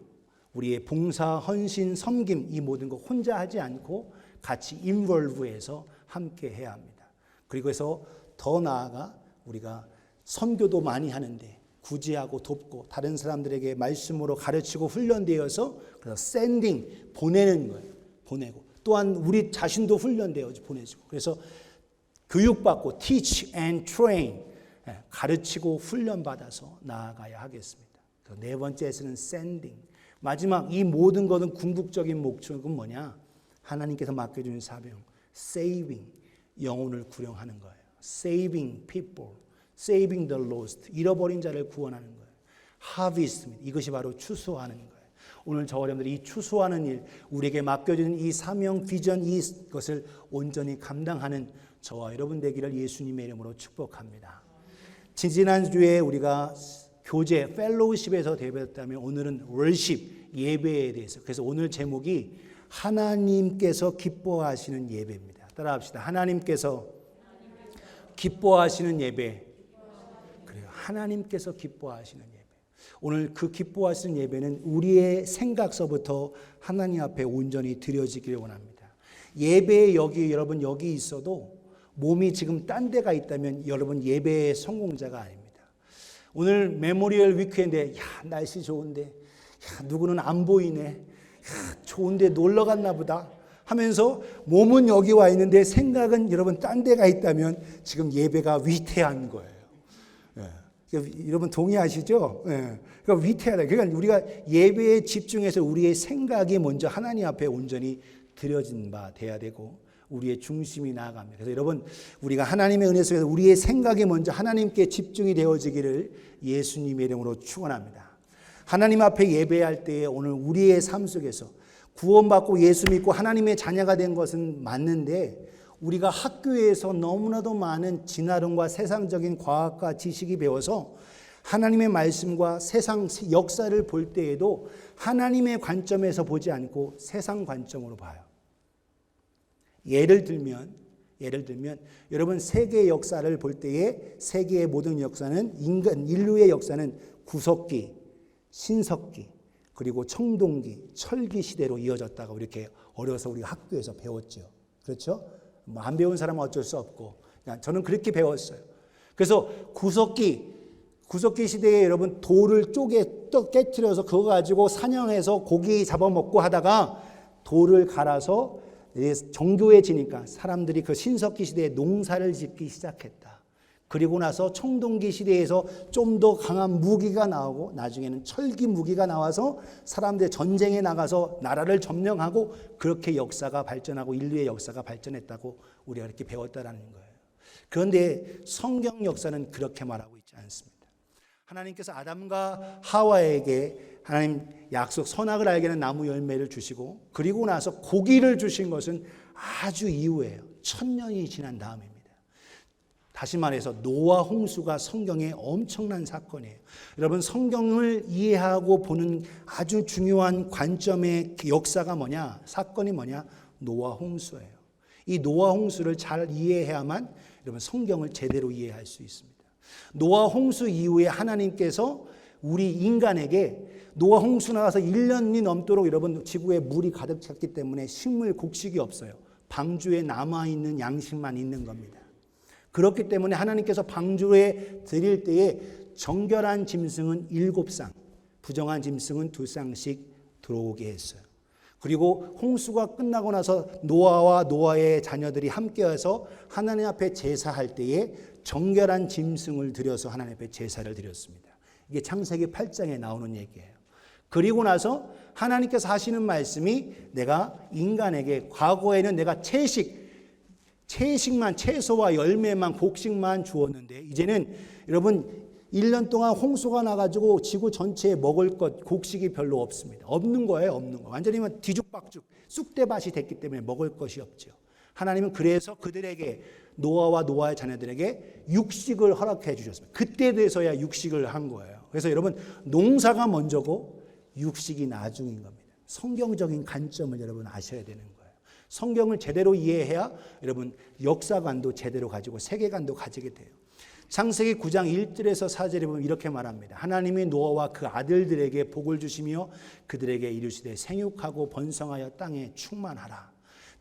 우리의 봉사, 헌신, 섬김 이 모든 거 혼자 하지 않고 같이 involve해서 함께 해야 합니다. 그리고 해서 더 나아가 우리가 선교도 많이 하는데 구제하고 돕고 다른 사람들에게 말씀으로 가르치고 훈련되어서 그래서 sending 보내는 거예요. 보내고 또한 우리 자신도 훈련되어 보내주고 그래서 교육받고 teach and train 가르치고 훈련받아서 나아가야 하겠습니다. 네 번째에서는 sending 마지막 이 모든 것은 궁극적인 목적은 뭐냐? 하나님께서 맡겨주는 사명 saving 영혼을 구령하는 거예요. saving people, saving the lost 잃어버린 자를 구원하는 거예요. harvest 이것이 바로 추수하는 거예요. 오늘 저와 여러분들이 이 추수하는 일, 우리에게 맡겨진 이 사명, 비전 이것을 온전히 감당하는 저와 여러분 되기를 예수님의 이름으로 축복합니다. 지난주에 우리가 교제, 펠로우십에서 대배했다면 오늘은 월십, 예배에 대해서. 그래서 오늘 제목이 하나님께서 기뻐하시는 예배입니다. 따라합시다. 하나님께서 기뻐하시는 예배. 그래요. 하나님께서 기뻐하시는 예배. 오늘 그 기뻐하시는 예배는 우리의 생각서부터 하나님 앞에 온전히 드려지기를 원합니다. 예배에 여러분 여기 있어도 몸이 지금 딴 데가 있다면 여러분 예배의 성공자가 아닙니다. 오늘 메모리얼 위크인데 날씨 좋은데 누구는 안 보이네. 좋은데 놀러 갔나 보다 하면서 몸은 여기 와 있는데 생각은 여러분 딴 데가 있다면 지금 예배가 위태한 거예요. 여러분 동의하시죠? 그러니까 위태하다. 그러니까 우리가 예배에 집중해서 우리의 생각이 먼저 하나님 앞에 온전히 드려진 바 돼야 되고 우리의 중심이 나아갑니다. 그래서 여러분 우리가 하나님의 은혜 속에서 우리의 생각이 먼저 하나님께 집중이 되어지기를 예수님의 이름으로 축원합니다. 하나님 앞에 예배할 때에 오늘 우리의 삶 속에서 구원받고 예수 믿고 하나님의 자녀가 된 것은 맞는데 우리가 학교에서 너무나도 많은 진화론과 세상적인 과학과 지식이 배워서 하나님의 말씀과 세상 역사를 볼 때에도 하나님의 관점에서 보지 않고 세상 관점으로 봐요. 예를 들면 여러분 세계의 역사를 볼 때에 세계의 모든 역사는 인류의 역사는 구석기, 신석기, 그리고 청동기, 철기 시대로 이어졌다고 이렇게 어려서 우리가 학교에서 배웠죠. 그렇죠? 뭐 안 배운 사람은 어쩔 수 없고 저는 그렇게 배웠어요. 그래서 구석기 시대에 여러분 돌을 깨트려서 그거 가지고 사냥해서 고기 잡아먹고 하다가 돌을 갈아서 정교해지니까 사람들이 그 신석기 시대에 농사를 짓기 시작했다. 그리고 나서 청동기 시대에서 좀 더 강한 무기가 나오고 나중에는 철기 무기가 나와서 사람들이 전쟁에 나가서 나라를 점령하고 그렇게 역사가 발전하고 인류의 역사가 발전했다고 우리가 이렇게 배웠다라는 거예요. 그런데 성경 역사는 그렇게 말하고 있지 않습니다. 하나님께서 아담과 하와에게 하나님 약속 선악을 알게 하는 나무 열매를 주시고 그리고 나서 고기를 주신 것은 아주 이후에요. 1000년이 지난 다음입니다. 다시 말해서 노아 홍수가 성경의 엄청난 사건이에요. 여러분 성경을 이해하고 보는 아주 중요한 관점의 역사가 뭐냐? 사건이 뭐냐? 노아 홍수예요. 이 노아 홍수를 잘 이해해야만 여러분 성경을 제대로 이해할 수 있습니다. 노아 홍수 이후에 하나님께서 우리 인간에게 노아 홍수 나가서 1년이 넘도록 여러분 지구에 물이 가득 찼기 때문에 식물 곡식이 없어요. 방주에 남아있는 양식만 있는 겁니다. 그렇기 때문에 하나님께서 방주에 드릴 때에 정결한 짐승은 7쌍, 부정한 짐승은 2쌍씩 들어오게 했어요. 그리고 홍수가 끝나고 나서 노아와 노아의 자녀들이 함께해서 하나님 앞에 제사할 때에 정결한 짐승을 들여서 하나님 앞에 제사를 드렸습니다. 이게 창세기 8장에 나오는 얘기예요. 그리고 나서 하나님께서 하시는 말씀이 내가 인간에게 과거에는 내가 채식만 채소와 열매만 곡식만 주었는데 이제는 여러분 1년 동안 홍수가 나가지고 지구 전체에 먹을 것 곡식이 별로 없습니다. 없는 거예요. 없는 거. 완전히 뒤죽박죽 쑥대밭이 됐기 때문에 먹을 것이 없죠. 하나님은 그래서 그들에게 노아와 노아의 자녀들에게 육식을 허락해 주셨습니다. 그때 돼서야 육식을 한 거예요. 그래서 여러분 농사가 먼저고 육식이 나중인 겁니다. 성경적인 관점을 여러분 아셔야 되는 거예요. 성경을 제대로 이해해야 여러분 역사관도 제대로 가지고 세계관도 가지게 돼요. 창세기 9장 1절에서 4절에 보면 이렇게 말합니다. 하나님이 노아와 그 아들들에게 복을 주시며 그들에게 이르시되 생육하고 번성하여 땅에 충만하라.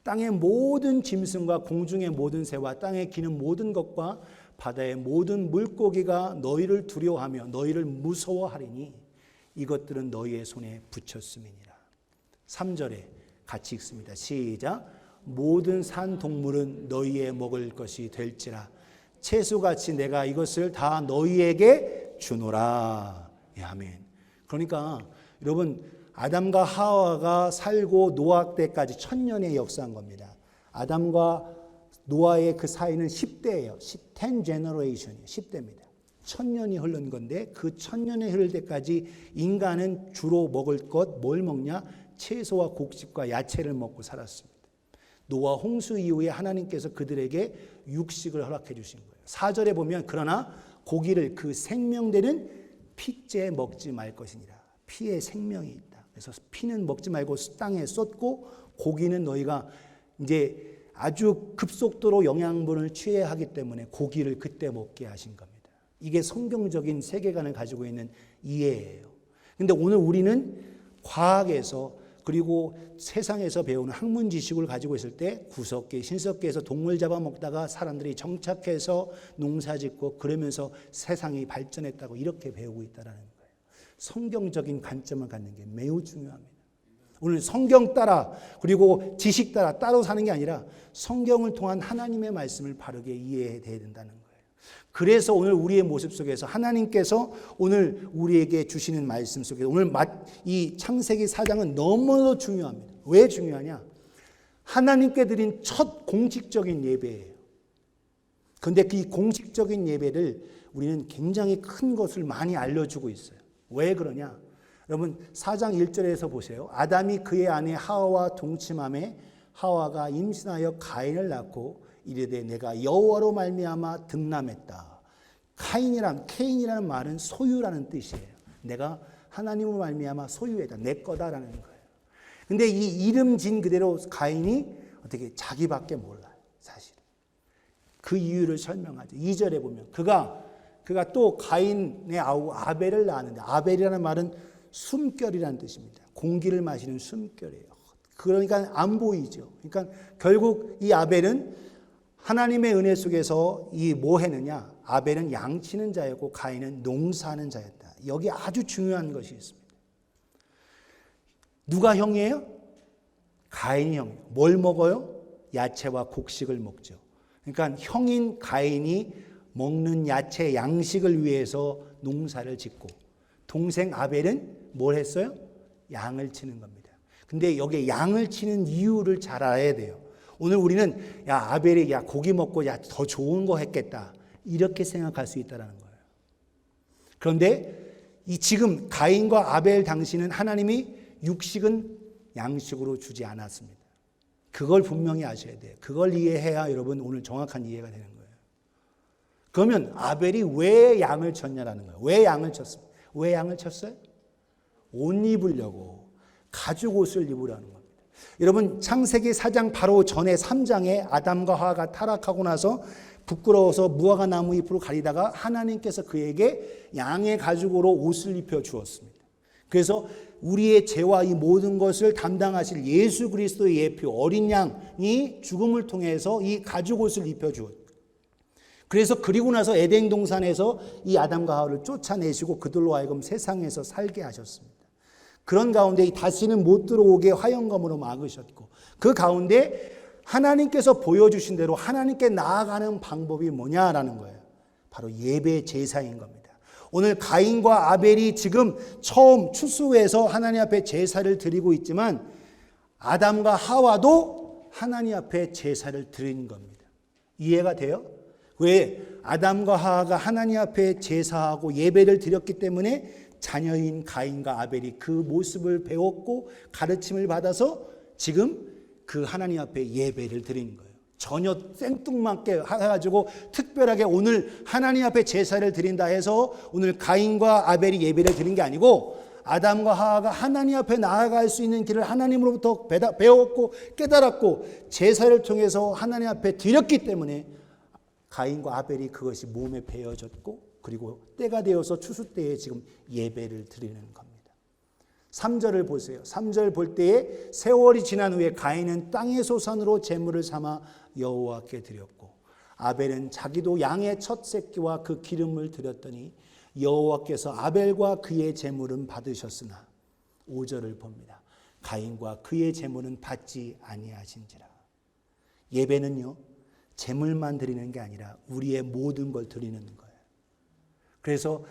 땅의 모든 짐승과 공중의 모든 새와 땅에 기는 모든 것과 바다의 모든 물고기가 너희를 두려워하며 너희를 무서워하리니 이것들은 너희의 손에 붙였음이니라. 3절에 같이 읽습니다. 시작. 모든 산 동물은 너희의 먹을 것이 될지라 채소같이 내가 이것을 다 너희에게 주노라. 예, 아멘. 그러니까 여러분 아담과 하와가 살고 노아 때까지 1000년의 역사인 겁니다. 아담과 노아의 그 사이는 10대예요. 10 generation이에요. 10대입니다. 1000년이 흐른 건데 그 1000년이 흐를 때까지 인간은 주로 먹을 것 뭘 먹냐? 채소와 곡식과 야채를 먹고 살았습니다. 노아 홍수 이후에 하나님께서 그들에게 육식을 허락해 주신 거예요. 4절에 보면 그러나 고기를 그 생명되는 핏째 먹지 말 것이니라. 피에 생명이 있다. 그래서 피는 먹지 말고 땅에 쏟고 고기는 너희가 이제 아주 급속도로 영양분을 취해야 하기 때문에 고기를 그때 먹게 하신 겁니다. 이게 성경적인 세계관을 가지고 있는 이해예요. 근데 오늘 우리는 과학에서 그리고 세상에서 배우는 학문 지식을 가지고 있을 때 구석기, 신석기에서 동물 잡아먹다가 사람들이 정착해서 농사짓고 그러면서 세상이 발전했다고 이렇게 배우고 있다는 거예요. 성경적인 관점을 갖는 게 매우 중요합니다. 오늘 성경 따라 그리고 지식 따라 따로 사는 게 아니라 성경을 통한 하나님의 말씀을 바르게 이해해야 된다는 거예요. 그래서 오늘 우리의 모습 속에서 하나님께서 오늘 우리에게 주시는 말씀 속에서 오늘 이 창세기 4장은 너무나도 중요합니다. 왜 중요하냐? 하나님께 드린 첫 공식적인 예배예요. 그런데 그 공식적인 예배를 우리는 굉장히 큰 것을 많이 알려주고 있어요. 왜 그러냐? 여러분 4장 1절에서 보세요. 아담이 그의 아내 하와와 동침함에 하와가 임신하여 가인을 낳고 이르되 내가 여호와로 말미암아 득남했다. 케인이라는 말은 소유라는 뜻이에요. 내가 하나님으로 말미암아 소유했다. 내 거다라는 거예요. 근데 이 이름 진 그대로 가인이 어떻게 자기밖에 몰라요. 사실. 그 이유를 설명하죠. 2절에 보면 그가 또 가인의 아우 아벨을 낳았는데 아벨이라는 말은 숨결이라는 뜻입니다. 공기를 마시는 숨결이에요. 그러니까 안 보이죠. 그러니까 결국 이 아벨은 하나님의 은혜 속에서 뭐 했느냐? 아벨은 양치는 자였고 가인은 농사하는 자였다. 여기 아주 중요한 것이 있습니다. 누가 형이에요? 가인이 형이에요. 뭘 먹어요? 야채와 곡식을 먹죠. 그러니까 형인 가인이 먹는 야채 양식을 위해서 농사를 짓고 동생 아벨은 뭘 했어요? 양을 치는 겁니다. 근데 여기에 양을 치는 이유를 잘 알아야 돼요. 오늘 우리는 아벨이 고기 먹고 더 좋은 거 했겠다 이렇게 생각할 수 있다는 거예요. 그런데 지금 가인과 아벨 당시는 하나님이 육식은 양식으로 주지 않았습니다. 그걸 분명히 아셔야 돼요. 그걸 이해해야 여러분 오늘 정확한 이해가 되는 거예요. 그러면 아벨이 왜 양을 쳤냐라는 거예요. 왜 양을 쳤습니까? 왜 양을 쳤어요? 옷 입으려고, 가죽 옷을 입으려는 겁니다. 여러분 창세기 4장 바로 전에 3장에 아담과 하와가 타락하고 나서 부끄러워서 무화과 나무 잎으로 가리다가 하나님께서 그에게 양의 가죽으로 옷을 입혀 주었습니다. 그래서 우리의 죄와 이 모든 것을 담당하실 예수 그리스도의 예표 어린 양이 죽음을 통해서 이 가죽 옷을 입혀 주었습니다. 그래서 그리고 나서 에덴 동산에서 이 아담과 하와를 쫓아내시고 그들로 하여금 세상에서 살게 하셨습니다. 그런 가운데 다시는 못 들어오게 화영검으로 막으셨고 그 가운데 하나님께서 보여주신 대로 하나님께 나아가는 방법이 뭐냐라는 거예요. 바로 예배 제사인 겁니다. 오늘 가인과 아벨이 지금 처음 추수해서 하나님 앞에 제사를 드리고 있지만 아담과 하와도 하나님 앞에 제사를 드린 겁니다. 이해가 돼요? 왜? 아담과 하와가 하나님 앞에 제사하고 예배를 드렸기 때문에 자녀인 가인과 아벨이 그 모습을 배웠고 가르침을 받아서 지금 그 하나님 앞에 예배를 드리는 거예요. 전혀 생뚱맞게 해가지고 특별하게 오늘 하나님 앞에 제사를 드린다 해서 오늘 가인과 아벨이 예배를 드린 게 아니고 아담과 하와가 하나님 앞에 나아갈 수 있는 길을 하나님으로부터 배웠고 깨달았고 제사를 통해서 하나님 앞에 드렸기 때문에 가인과 아벨이 그것이 몸에 배어졌고 그리고 때가 되어서 추수 때에 지금 예배를 드리는 겁니다. 3절을 보세요. 3절 볼 때에 세월이 지난 후에 가인은 땅의 소산으로 제물을 삼아 여호와께 드렸고 아벨은 자기도 양의 첫 새끼와 그 기름을 드렸더니 여호와께서 아벨과 그의 제물은 받으셨으나 5절을 봅니다. 가인과 그의 제물은 받지 아니하신지라. 예배는요 제물만 드리는 게 아니라 우리의 모든 걸 드리는 거예요. 그래서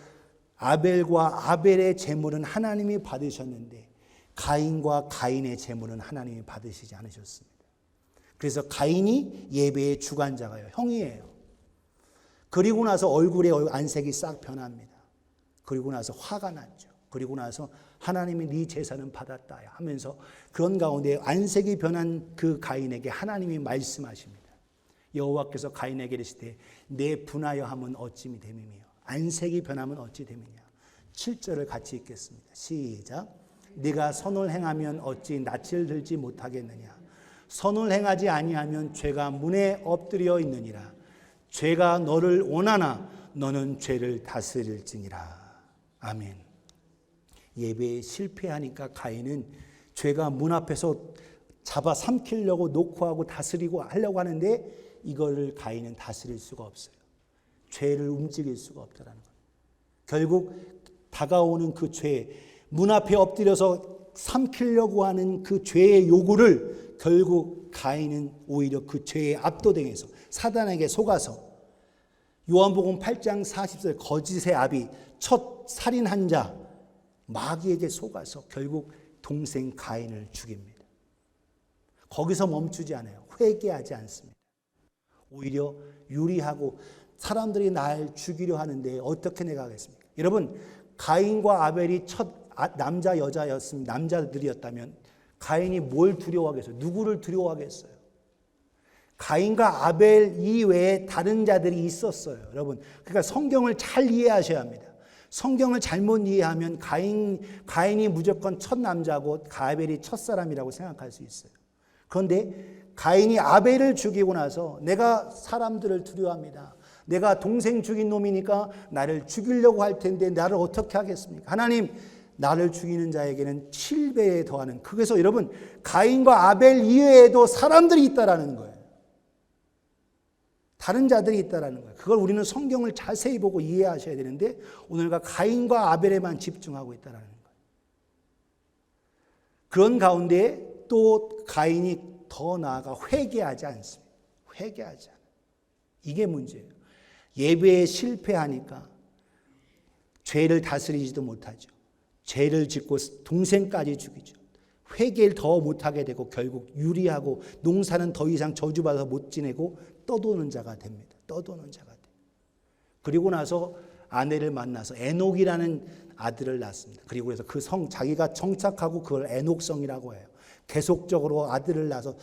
아벨과 아벨의 제물은 하나님이 받으셨는데 가인과 가인의 제물은 하나님이 받으시지 않으셨습니다. 그래서 가인이 예배의 주관자가요. 형이에요. 그리고 나서 얼굴에 안색이 싹 변합니다. 그리고 나서 화가 났죠. 그리고 나서 하나님이 네 제사는 받았다 하면서 그런 가운데 안색이 변한 그 가인에게 하나님이 말씀하십니다. 여호와께서 가인에게 이르시되 내 분하여 함은 어찌 됨이며 안색이 변하면 어찌 됨이냐. 7절을 같이 읽겠습니다. 시작. 네가 선을 행하면 어찌 낯을 들지 못하겠느냐. 선을 행하지 아니하면 죄가 문에 엎드려 있느니라. 죄가 너를 원하나 너는 죄를 다스릴지니라. 아멘. 예배에 실패하니까 가인은 죄가 문 앞에서 잡아 삼키려고 녹화하고 다스리고 하려고 하는데 이거를 가인은 다스릴 수가 없어요. 죄를 움직일 수가 없다는 거예요. 결국 다가오는 그 죄, 문 앞에 엎드려서 삼키려고 하는 그 죄의 요구를 결국 가인은 오히려 그 죄에 압도당해서 사단에게 속아서 요한복음 8장 40절 거짓의 아비 첫 살인한 자 마귀에게 속아서 결국 동생 가인을 죽입니다. 거기서 멈추지 않아요. 회개하지 않습니다. 오히려 유리하고 사람들이 날 죽이려 하는데 어떻게 내가 하겠습니까? 여러분, 가인과 아벨이 첫 남자 여자였습니다. 남자들이었다면 가인이 뭘 두려워하겠어요? 누구를 두려워하겠어요? 가인과 아벨 이외에 다른 자들이 있었어요. 여러분, 그러니까 성경을 잘 이해하셔야 합니다. 성경을 잘못 이해하면 가인이 무조건 첫 남자고 아벨이 첫 사람이라고 생각할 수 있어요. 그런데 가인이 아벨을 죽이고 나서 내가 사람들을 두려워합니다. 내가 동생 죽인 놈이니까 나를 죽이려고 할 텐데 나를 어떻게 하겠습니까? 하나님, 나를 죽이는 자에게는 7배에 더하는. 그래서 여러분, 가인과 아벨 이외에도 사람들이 있다라는 거예요. 다른 자들이 있다라는 거예요. 그걸 우리는 성경을 자세히 보고 이해하셔야 되는데 오늘과 가인과 아벨에만 집중하고 있다라는 거예요. 그런 가운데 또 가인이 더 나아가 회개하지 않습니다. 회개하지 않아요. 이게 문제예요. 예배에 실패하니까 죄를 다스리지도 못하죠. 죄를 짓고 동생까지 죽이죠. 회개를 더 못하게 되고 결국 유리하고 농사는 더 이상 저주받아서 못 지내고 떠도는 자가 됩니다. 떠도는 자가 돼요. 그리고 나서 아내를 만나서 에녹이라는 아들을 낳습니다. 그리고 그래서 그 자기가 정착하고 그걸 에녹성이라고 해요. 계속적으로 아들을 낳아서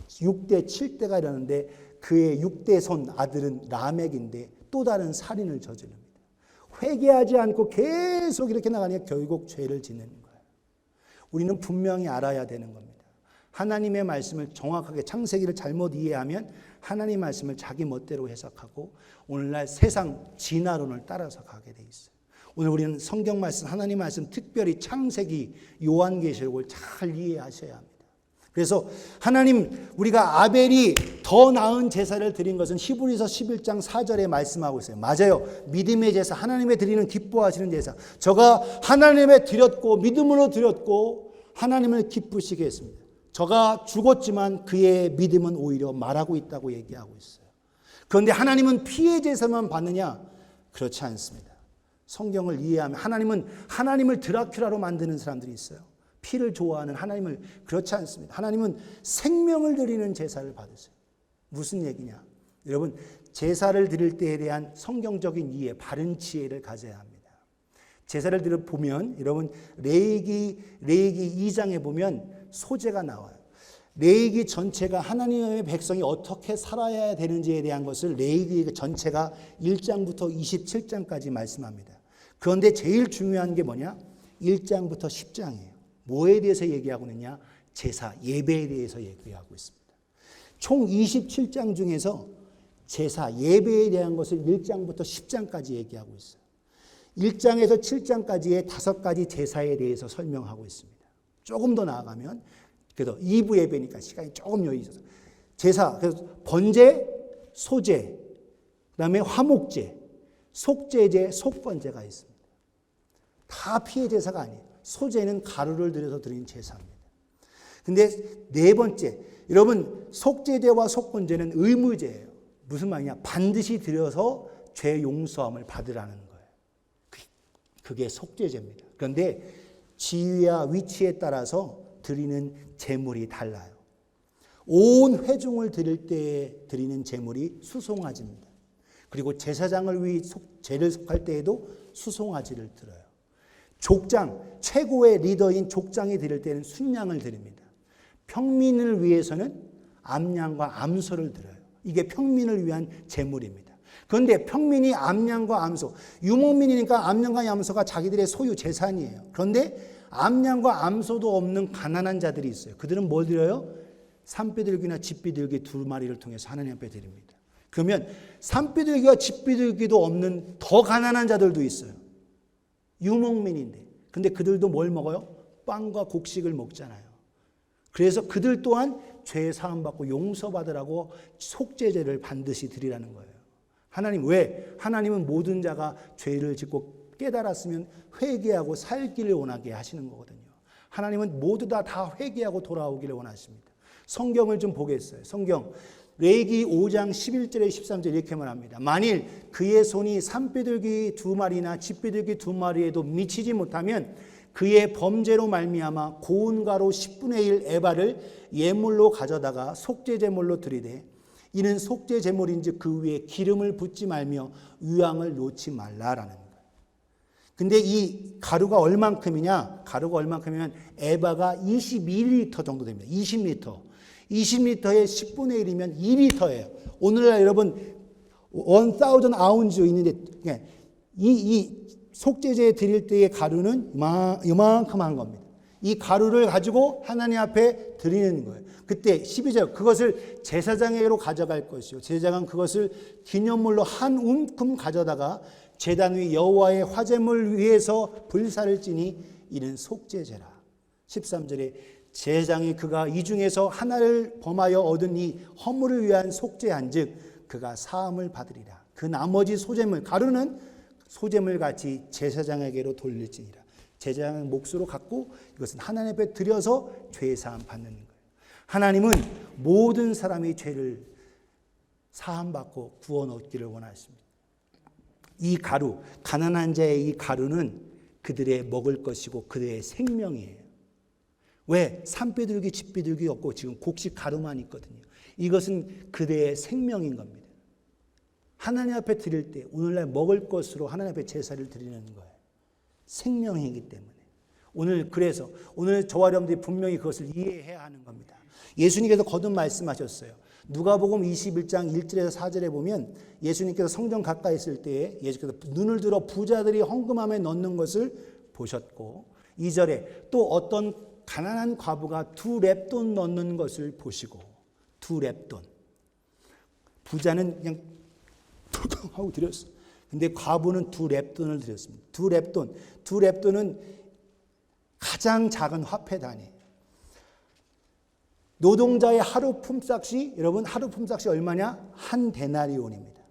6대 7대가 이러는데 그의 6대 손 아들은 라멕인데 또 다른 살인을 저지릅니다. 회개하지 않고 계속 이렇게 나가니까 결국 죄를 짓는 거예요. 우리는 분명히 알아야 되는 겁니다. 하나님의 말씀을 정확하게 창세기를 잘못 이해하면 하나님의 말씀을 자기 멋대로 해석하고 오늘날 세상 진화론을 따라서 가게 돼 있어요. 오늘 우리는 성경 말씀, 하나님 말씀, 특별히 창세기, 요한계시록을 잘 이해하셔야 합니다. 그래서 하나님, 우리가 아벨이 더 나은 제사를 드린 것은 히브리서 11장 4절에 말씀하고 있어요. 맞아요. 믿음의 제사, 하나님의 드리는 기뻐하시는 제사. 저가 하나님의 드렸고 믿음으로 드렸고 하나님을 기쁘시게 했습니다. 저가 죽었지만 그의 믿음은 오히려 말하고 있다고 얘기하고 있어요. 그런데 하나님은 피의 제사만 받느냐? 그렇지 않습니다. 성경을 이해하면 하나님을 드라큘라로 만드는 사람들이 있어요. 피를 좋아하는 하나님을. 그렇지 않습니다. 하나님은 생명을 드리는 제사를 받으세요. 무슨 얘기냐? 여러분, 제사를 드릴 때에 대한 성경적인 이해, 바른 지혜를 가져야 합니다. 제사를 보면 여러분 레위기 2장에 보면 소제가 나와요. 레위기 전체가 하나님의 백성이 어떻게 살아야 되는지에 대한 것을 레위기 전체가 1장부터 27장까지 말씀합니다. 그런데 제일 중요한 게 뭐냐? 1장부터 10장이에요. 뭐에 대해서 얘기하고 있느냐? 제사, 예배에 대해서 얘기하고 있습니다. 총 27장 중에서 제사, 예배에 대한 것을 1장부터 10장까지 얘기하고 있어요. 1장에서 7장까지의 5가지 제사에 대해서 설명하고 있습니다. 조금 더 나아가면, 그래서 2부 예배니까 시간이 조금 여유 있어서 제사, 그래서 번제, 소제, 그다음에 화목제, 속제제, 속건제가 있습니다. 다 피의 제사가 아니에요. 소제는 가루를 들여서 드리는 제사입니다. 근데 네 번째, 여러분 속제제와 속건제는 의무제예요. 무슨 말이냐? 반드시 드려서 죄 용서함을 받으라는 거예요. 그게 속제제입니다. 그런데 지위와 위치에 따라서 드리는 제물이 달라요. 온 회중을 드릴 때 드리는 제물이 수송아지입니다. 그리고 제사장을 위해 제를 속할 때에도 수송아지를 드려요. 족장, 최고의 리더인 족장이 드릴 때는 순양을 드립니다. 평민을 위해서는 암양과 암소를 드려요. 이게 평민을 위한 제물입니다. 그런데 평민이 암양과 암소, 유목민이니까 암양과 암소가 자기들의 소유 재산이에요. 그런데 암양과 암소도 없는 가난한 자들이 있어요. 그들은 뭘 드려요? 산비둘기나 집비둘기 2마리를 통해서 하나님 앞에 드립니다. 그러면 산비둘기와 집비둘기도 없는 더 가난한 자들도 있어요. 유목민인데. 근데 그들도 뭘 먹어요? 빵과 곡식을 먹잖아요. 그래서 그들 또한 죄 사함받고 용서받으라고 속죄제를 반드시 드리라는 거예요. 하나님 왜? 하나님은 모든 자가 죄를 짓고 깨달았으면 회개하고 살기를 원하게 하시는 거거든요. 하나님은 모두 다 회개하고 돌아오기를 원하십니다. 성경을 좀 보겠어요. 성경 레위기 5장 11절에 13절 이렇게 말합니다. 만일 그의 손이 산비둘기 2마리나 집비둘기 2마리에도 미치지 못하면 그의 범죄로 말미암아 고운 가루 10분의 1 에바를 예물로 가져다가 속죄제물로 드리되 이는 속죄제물인즉 그 위에 기름을 붓지 말며 유황을 놓지 말라라는 거예요. 근데 이 가루가 얼만큼이냐? 가루가 얼만큼이면 에바가 22리터 정도 됩니다. 20리터. 20리터에 10분의 1이면 2리터예요. 오늘날 여러분 1000 아운즈 있는데 이 속죄제 드릴 때의 가루는 이만큼 한 겁니다. 이 가루를 가지고 하나님 앞에 드리는 거예요. 그때 12절 그것을 제사장에게로 가져갈 것이요 제사장은 그것을 기념물로 한 움큼 가져다가 제단 위 여호와의 화제물 위에서 불사를 지니 이는 속죄제라. 13절에 제사장이 그가 이 중에서 하나를 범하여 얻은 이 허물을 위한 속죄한즉 그가 사함을 받으리라. 그 나머지 소제물 가루는 소제물같이 제사장에게로 돌릴지니라. 제사장의 몫으로 갖고 이것은 하나님 앞에 드려서 죄사함 받는 거예요. 하나님은 모든 사람의 죄를 사함받고 구원 얻기를 원하십니다. 이 가루, 가난한 자의 이 가루는 그들의 먹을 것이고 그들의 생명이에요. 왜? 산비둘기, 집비둘기 없고 지금 곡식 가루만 있거든요. 이것은 그들의 생명인 겁니다. 하나님 앞에 드릴 때 오늘날 먹을 것으로 하나님 앞에 제사를 드리는 거예요. 생명이기 때문에. 그래서 오늘 저와 여러분들이 분명히 그것을 이해해야 하는 겁니다. 예수님께서 거듭 말씀하셨어요. 누가복음 21장 1절에서 4절에 보면 예수님께서 성전 가까이 있을 때에 예수께서 눈을 들어 부자들이 헌금함에 넣는 것을 보셨고 2절에 또 어떤 가난한 과부가 2렙돈 넣는 것을 보시고 2렙돈. 부자는 그냥 하고 드렸어요. 근데 과부는 2렙돈을 드렸습니다. 2렙돈은 가장 작은 화폐 단위. 노동자의 하루 품삯이 여러분 하루 품삯이 얼마냐? 한 데나리온입니다.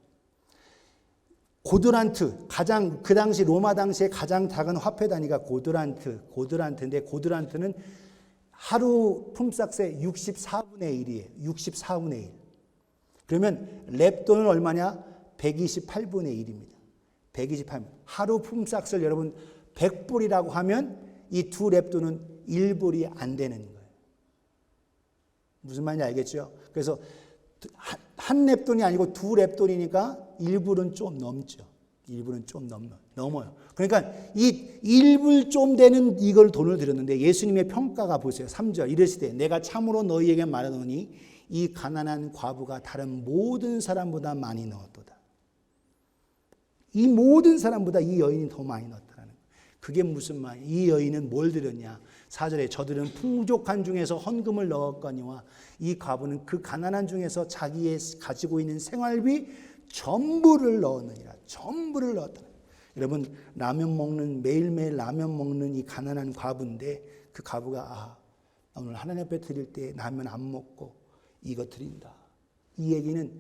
고드란트 가장 그 당시 로마 당시에 가장 작은 화폐 단위가 고드란트인데 고드란트는 하루 품삯의 64분의 1이에요. 64분의 1. 그러면 렙돈은 얼마냐? 128분의 1입니다. 128. 하루 품삯을 여러분 100불이라고 하면 이 2렙돈은 1불이 안 되는 거예요. 무슨 말인지 알겠죠? 그래서 한 렙돈이 아니고 2렙돈이니까 1불은 좀 넘죠. 1불은 좀 넘어요. 그러니까 이 1불 좀 되는 이걸 돈을 드렸는데 예수님의 평가가 보세요. 3절 이르시되 내가 참으로 너희에게 말하노니 이 가난한 과부가 다른 모든 사람보다 많이 넣었도다. 이 모든 사람보다 이 여인이 더 많이 넣었다는 거예요. 그게 무슨 말이에요? 이 여인은 뭘 드렸냐? 4절에 저들은 풍족한 중에서 헌금을 넣었거니와 이 과부는 그 가난한 중에서 자기의 가지고 있는 생활비 전부를 넣었느니라. 전부를 넣었다. 여러분 매일매일 라면 먹는 이 가난한 과부인데 그 과부가 오늘 하나님 앞에 드릴 때 라면 안 먹고 이거 드린다. 이 얘기는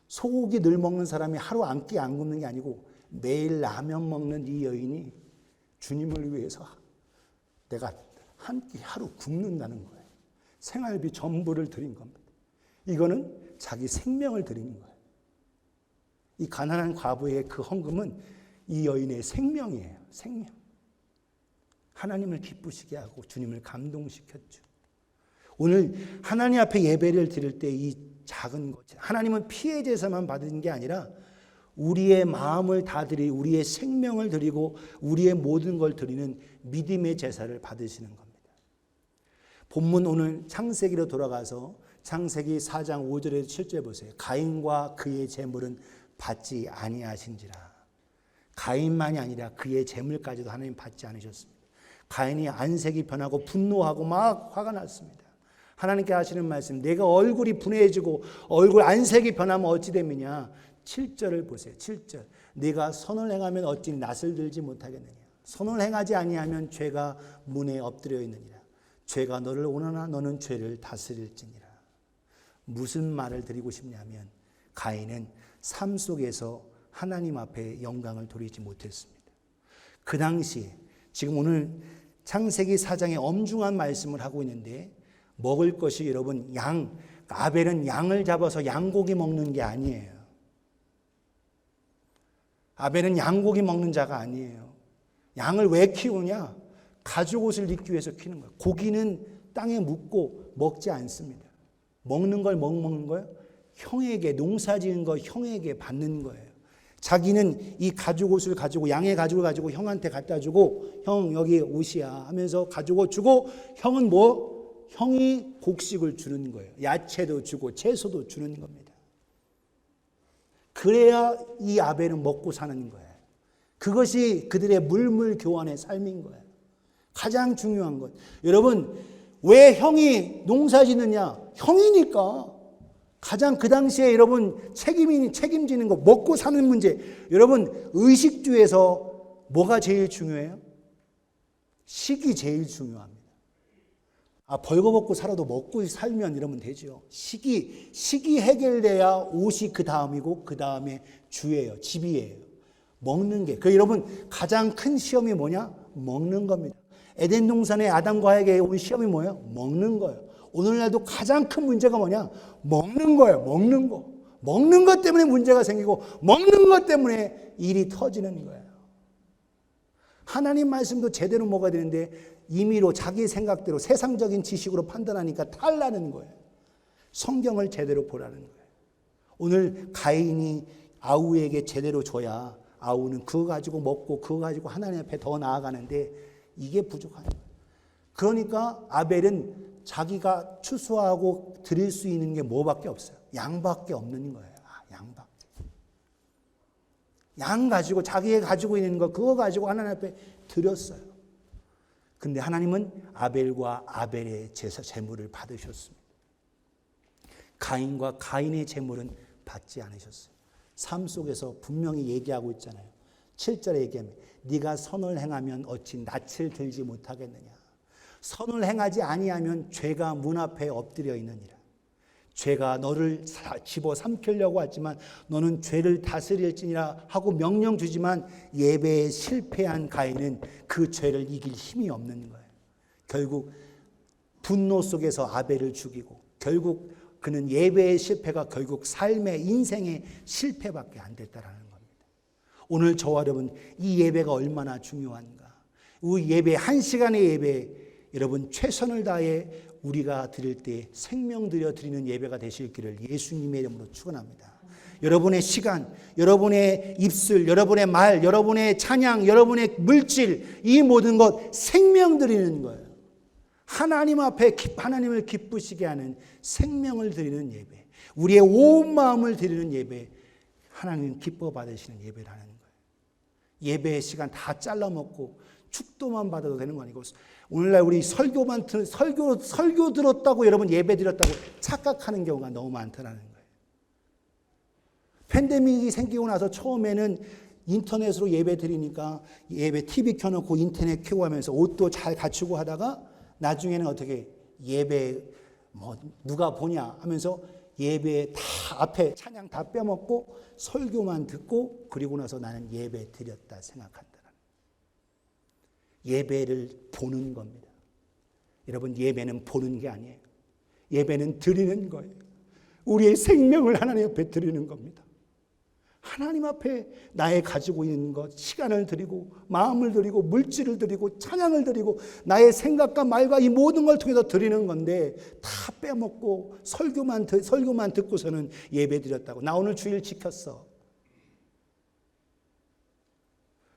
소고기 늘 먹는 사람이 하루 한 끼 안 굶는 게 아니고 매일 라면 먹는 이 여인이 주님을 위해서 내가 한 끼 하루 굶는다는 거예요. 생활비 전부를 드린 겁니다. 이거는 자기 생명을 드리는 거예요. 이 가난한 과부의 그 헌금은 이 여인의 생명이에요. 생명. 하나님을 기쁘시게 하고 주님을 감동시켰죠. 오늘 하나님 앞에 예배를 드릴 때 이 작은 것, 하나님은 피해 제사만 받은 게 아니라 우리의 마음을 다 드리고 우리의 생명을 드리고 우리의 모든 걸 드리는 믿음의 제사를 받으시는 겁니다. 본문 오늘 창세기로 돌아가서 창세기 4장 5절에서 7절 보세요. 가인과 그의 재물은 받지 아니하신지라. 가인만이 아니라 그의 재물까지도 하나님 받지 않으셨습니다. 가인이 안색이 변하고 분노하고 막 화가 났습니다. 하나님께 하시는 말씀, 내가 얼굴이 분해지고 얼굴 안색이 변하면 어찌 됨이냐. 7절을 보세요. 7절. 네가 선을 행하면 어찌 낯을 들지 못하겠느냐. 선을 행하지 아니하면 죄가 문에 엎드려 있느니라. 죄가 너를 오너나 너는 죄를 다스릴지니라. 무슨 말을 드리고 싶냐면 가인은 삶 속에서 하나님 앞에 영광을 돌리지 못했습니다. 그 당시에 지금 오늘 창세기 4장에 엄중한 말씀을 하고 있는데 먹을 것이 여러분 양, 아벨은 양을 잡아서 양고기 먹는 게 아니에요. 아벨은 양고기 먹는 자가 아니에요. 양을 왜 키우냐? 가죽 옷을 입기 위해서 키우는 거예요. 고기는 땅에 묻고 먹지 않습니다. 먹는 걸 먹는 거예요? 형에게, 농사 지은 거 형에게 받는 거예요. 자기는 이 가죽 옷을 가지고, 양의 가죽을 가지고 형한테 갖다 주고, 형 여기 옷이야 하면서 가죽 옷 주고, 형은 뭐? 형이 곡식을 주는 거예요. 야채도 주고 채소도 주는 겁니다. 그래야 이 아벨은 먹고 사는 거예요. 그것이 그들의 물물 교환의 삶인 거예요. 가장 중요한 것. 여러분, 왜 형이 농사 짓느냐? 형이니까. 가장 그 당시에 여러분 책임지는 거, 먹고 사는 문제. 여러분, 의식주에서 뭐가 제일 중요해요? 식이 제일 중요합니다. 벌거벗고 살아도 먹고 살면 이러면 되죠. 식이 해결돼야 옷이 그 다음이고 그 다음에 주예요. 집이에요. 먹는 게. 그 여러분 가장 큰 시험이 뭐냐? 먹는 겁니다. 에덴 동산의 아담과 하에게 온 시험이 뭐예요? 먹는 거예요. 오늘날도 가장 큰 문제가 뭐냐? 먹는 거예요. 먹는 거. 먹는 것 때문에 문제가 생기고 먹는 것 때문에 일이 터지는 거예요. 하나님 말씀도 제대로 먹어야 되는데 임의로 자기 생각대로 세상적인 지식으로 판단하니까 탈나는 거예요. 성경을 제대로 보라는 거예요. 오늘 가인이 아우에게 제대로 줘야 아우는 그거 가지고 먹고 그거 가지고 하나님 앞에 더 나아가는데 이게 부족한 거예요. 그러니까 아벨은 자기가 추수하고 드릴 수 있는 게 뭐밖에 없어요? 양밖에 없는 거예요. 양밖에. 양 가지고 자기가 가지고 있는 거 그거 가지고 하나님 앞에 드렸어요. 근데 하나님은 아벨과 아벨의 제물을 받으셨습니다. 가인과 가인의 제물은 받지 않으셨어요. 삶 속에서 분명히 얘기하고 있잖아요. 7절에 얘기하면 네가 선을 행하면 어찌 낯을 들지 못하겠느냐. 선을 행하지 아니하면 죄가 문 앞에 엎드려 있느니라. 죄가 너를 집어삼키려고 하지만 너는 죄를 다스릴지니라 하고 명령 주지만 예배에 실패한 가인은 그 죄를 이길 힘이 없는 거예요. 결국 분노 속에서 아벨을 죽이고 결국 그는 예배의 실패가 결국 삶의 인생의 실패밖에 안 됐다라는 겁니다. 오늘 저와 여러분 이 예배가 얼마나 중요한가. 이 예배, 한 시간의 예배, 여러분 최선을 다해 우리가 드릴 때 생명 들여 드리는 예배가 되실 길을 예수님의 이름으로 축원합니다. 여러분의 시간, 여러분의 입술, 여러분의 말, 여러분의 찬양, 여러분의 물질, 이 모든 것 생명 드리는 거예요. 하나님 앞에 하나님을 기쁘시게 하는 생명을 드리는 예배, 우리의 온 마음을 드리는 예배, 하나님 기뻐 받으시는 예배라는 거예요. 예배의 시간 다 잘라먹고 축도만 받아도 되는 거 아니고 오늘날 우리 설교 들었다고 여러분 예배 드렸다고 착각하는 경우가 너무 많다라는 거예요. 팬데믹이 생기고 나서 처음에는 인터넷으로 예배 드리니까 예배 TV 켜놓고 인터넷 켜고 하면서 옷도 잘 갖추고 하다가 나중에는 어떻게 예배 누가 보냐 하면서 예배 다 앞에 찬양 다 빼먹고 설교만 듣고 그리고 나서 나는 예배 드렸다 생각한다. 예배를 보는 겁니다. 여러분 예배는 보는 게 아니에요. 예배는 드리는 거예요. 우리의 생명을 하나님 앞에 드리는 겁니다. 하나님 앞에 나의 가지고 있는 것, 시간을 드리고 마음을 드리고 물질을 드리고 찬양을 드리고 나의 생각과 말과 이 모든 걸 통해서 드리는 건데 다 빼먹고 설교만 듣고서는 예배 드렸다고. 나 오늘 주일 지켰어.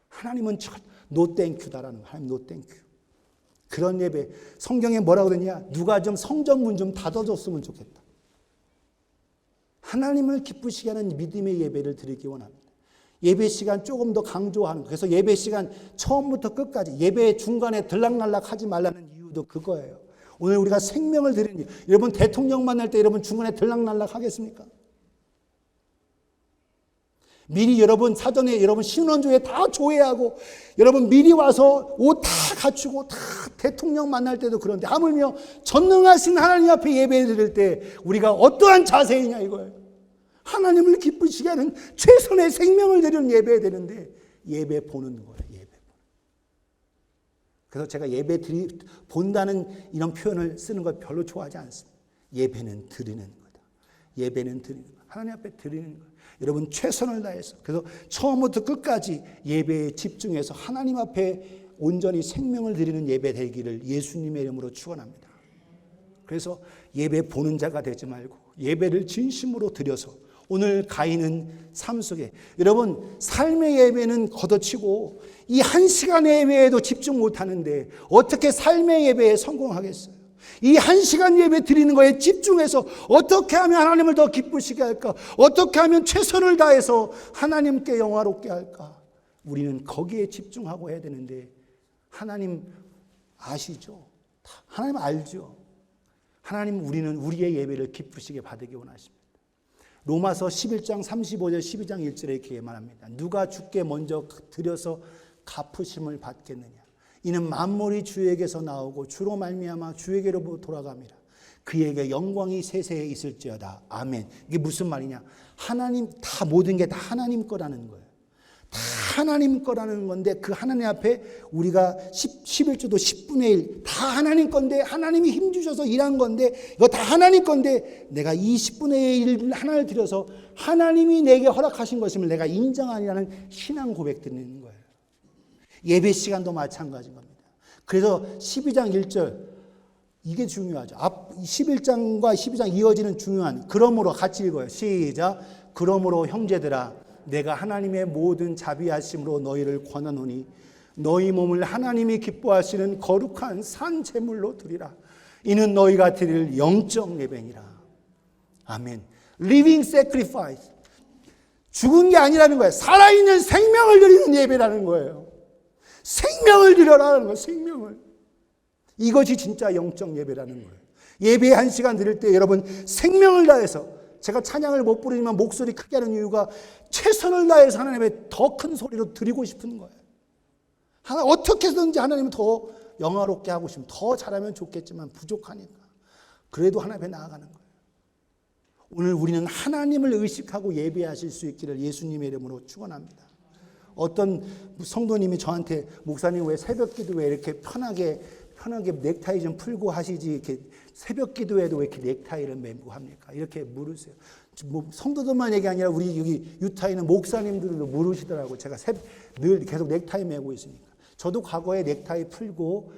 하나님은 노 땡큐다라는 거예요. 하나님 노 땡큐. 그런 예배. 성경에 뭐라고 그러냐? 누가 좀 성전문 좀 닫아줬으면 좋겠다. 하나님을 기쁘시게 하는 믿음의 예배를 드리기 원합니다. 예배 시간 조금 더 강조하는 거예요. 그래서 예배 시간 처음부터 끝까지 예배 중간에 들락날락 하지 말라는 이유도 그거예요. 오늘 우리가 생명을 드리는 여러분 대통령 만날 때 여러분 중간에 들락날락 하겠습니까? 미리 여러분 사전에 여러분 신원조회 다 조회하고 여러분 미리 와서 옷 다 갖추고 다 대통령 만날 때도 그런데 하물며 전능하신 하나님 앞에 예배 드릴 때 우리가 어떠한 자세이냐 이거예요. 하나님을 기쁘시게 하는 최선의 생명을 드리는 예배해야 되는데 예배 보는 거예요. 예배. 그래서 제가 본다는 이런 표현을 쓰는 걸 별로 좋아하지 않습니다. 예배는 드리는 거다. 예배는 드리는 거. 하나님 앞에 드리는 거예요. 여러분 최선을 다해서 그래서 처음부터 끝까지 예배에 집중해서 하나님 앞에 온전히 생명을 드리는 예배 되기를 예수님의 이름으로 축원합니다. 그래서 예배 보는 자가 되지 말고 예배를 진심으로 드려서 오늘 가인은 삶 속에 여러분 삶의 예배는 걷어치고 이 한 시간의 예배에도 집중 못하는데 어떻게 삶의 예배에 성공하겠어요? 이 한 시간 예배 드리는 거에 집중해서 어떻게 하면 하나님을 더 기쁘시게 할까? 어떻게 하면 최선을 다해서 하나님께 영화롭게 할까? 우리는 거기에 집중하고 해야 되는데 하나님 아시죠? 하나님 알죠? 하나님 우리는 우리의 예배를 기쁘시게 받으기 원하십니다. 로마서 11장 35절 12장 1절에 이렇게 말합니다. 누가 주께 먼저 드려서 갚으심을 받겠느냐? 이는 만물이 주에게서 나오고 주로 말미암아 주에게로 돌아갑니다. 그에게 영광이 세세에 있을지어다. 아멘. 이게 무슨 말이냐? 하나님 다 모든 게 다 하나님 거라는 거예요. 다 하나님 거라는 건데 그 하나님 앞에 우리가 11조도 10분의 1 다 하나님 건데 하나님이 힘주셔서 일한 건데 이거 다 하나님 건데 내가 이 10분의 1 하나를 드려서 하나님이 내게 허락하신 것임을 내가 인정하리라는 신앙 고백 드리는 거예요. 예배 시간도 마찬가지인 겁니다. 그래서 12장 1절 이게 중요하죠. 11장과 12장 이어지는 중요한 그러므로 같이 읽어요. 시작. 그러므로 형제들아 내가 하나님의 모든 자비하심으로 너희를 권하노니 너희 몸을 하나님이 기뻐하시는 거룩한 산 제물로 드리라. 이는 너희가 드릴 영적 예배니라. 아멘. Living sacrifice. 죽은 게 아니라는 거예요. 살아있는 생명을 드리는 예배라는 거예요. 생명을 드려라는 거예요. 생명을. 이것이 진짜 영적 예배라는 거예요. 예배 한 시간 드릴 때 여러분 생명을 다해서 제가 찬양을 못 부르지만 목소리 크게 하는 이유가 최선을 다해서 하나님의 더 큰 소리로 드리고 싶은 거예요. 어떻게 해서든지 하나님을 더 영화롭게 하고 싶으면 더 잘하면 좋겠지만 부족하니까 그래도 하나님 앞에 나아가는 거예요. 오늘 우리는 하나님을 의식하고 예배하실 수 있기를 예수님의 이름으로 축원합니다. 어떤 성도님이 저한테 목사님 왜 새벽 기도에 이렇게 편하게 넥타이 좀 풀고 하시지 이렇게 새벽 기도에도 왜 이렇게 넥타이를 메고 합니까? 이렇게 물으세요. 뭐 성도들만 얘기 아니라 우리 여기 유타에 있는 목사님들도 물으시더라고요. 제가 늘 계속 넥타이 메고 있으니까. 저도 과거에 넥타이 풀고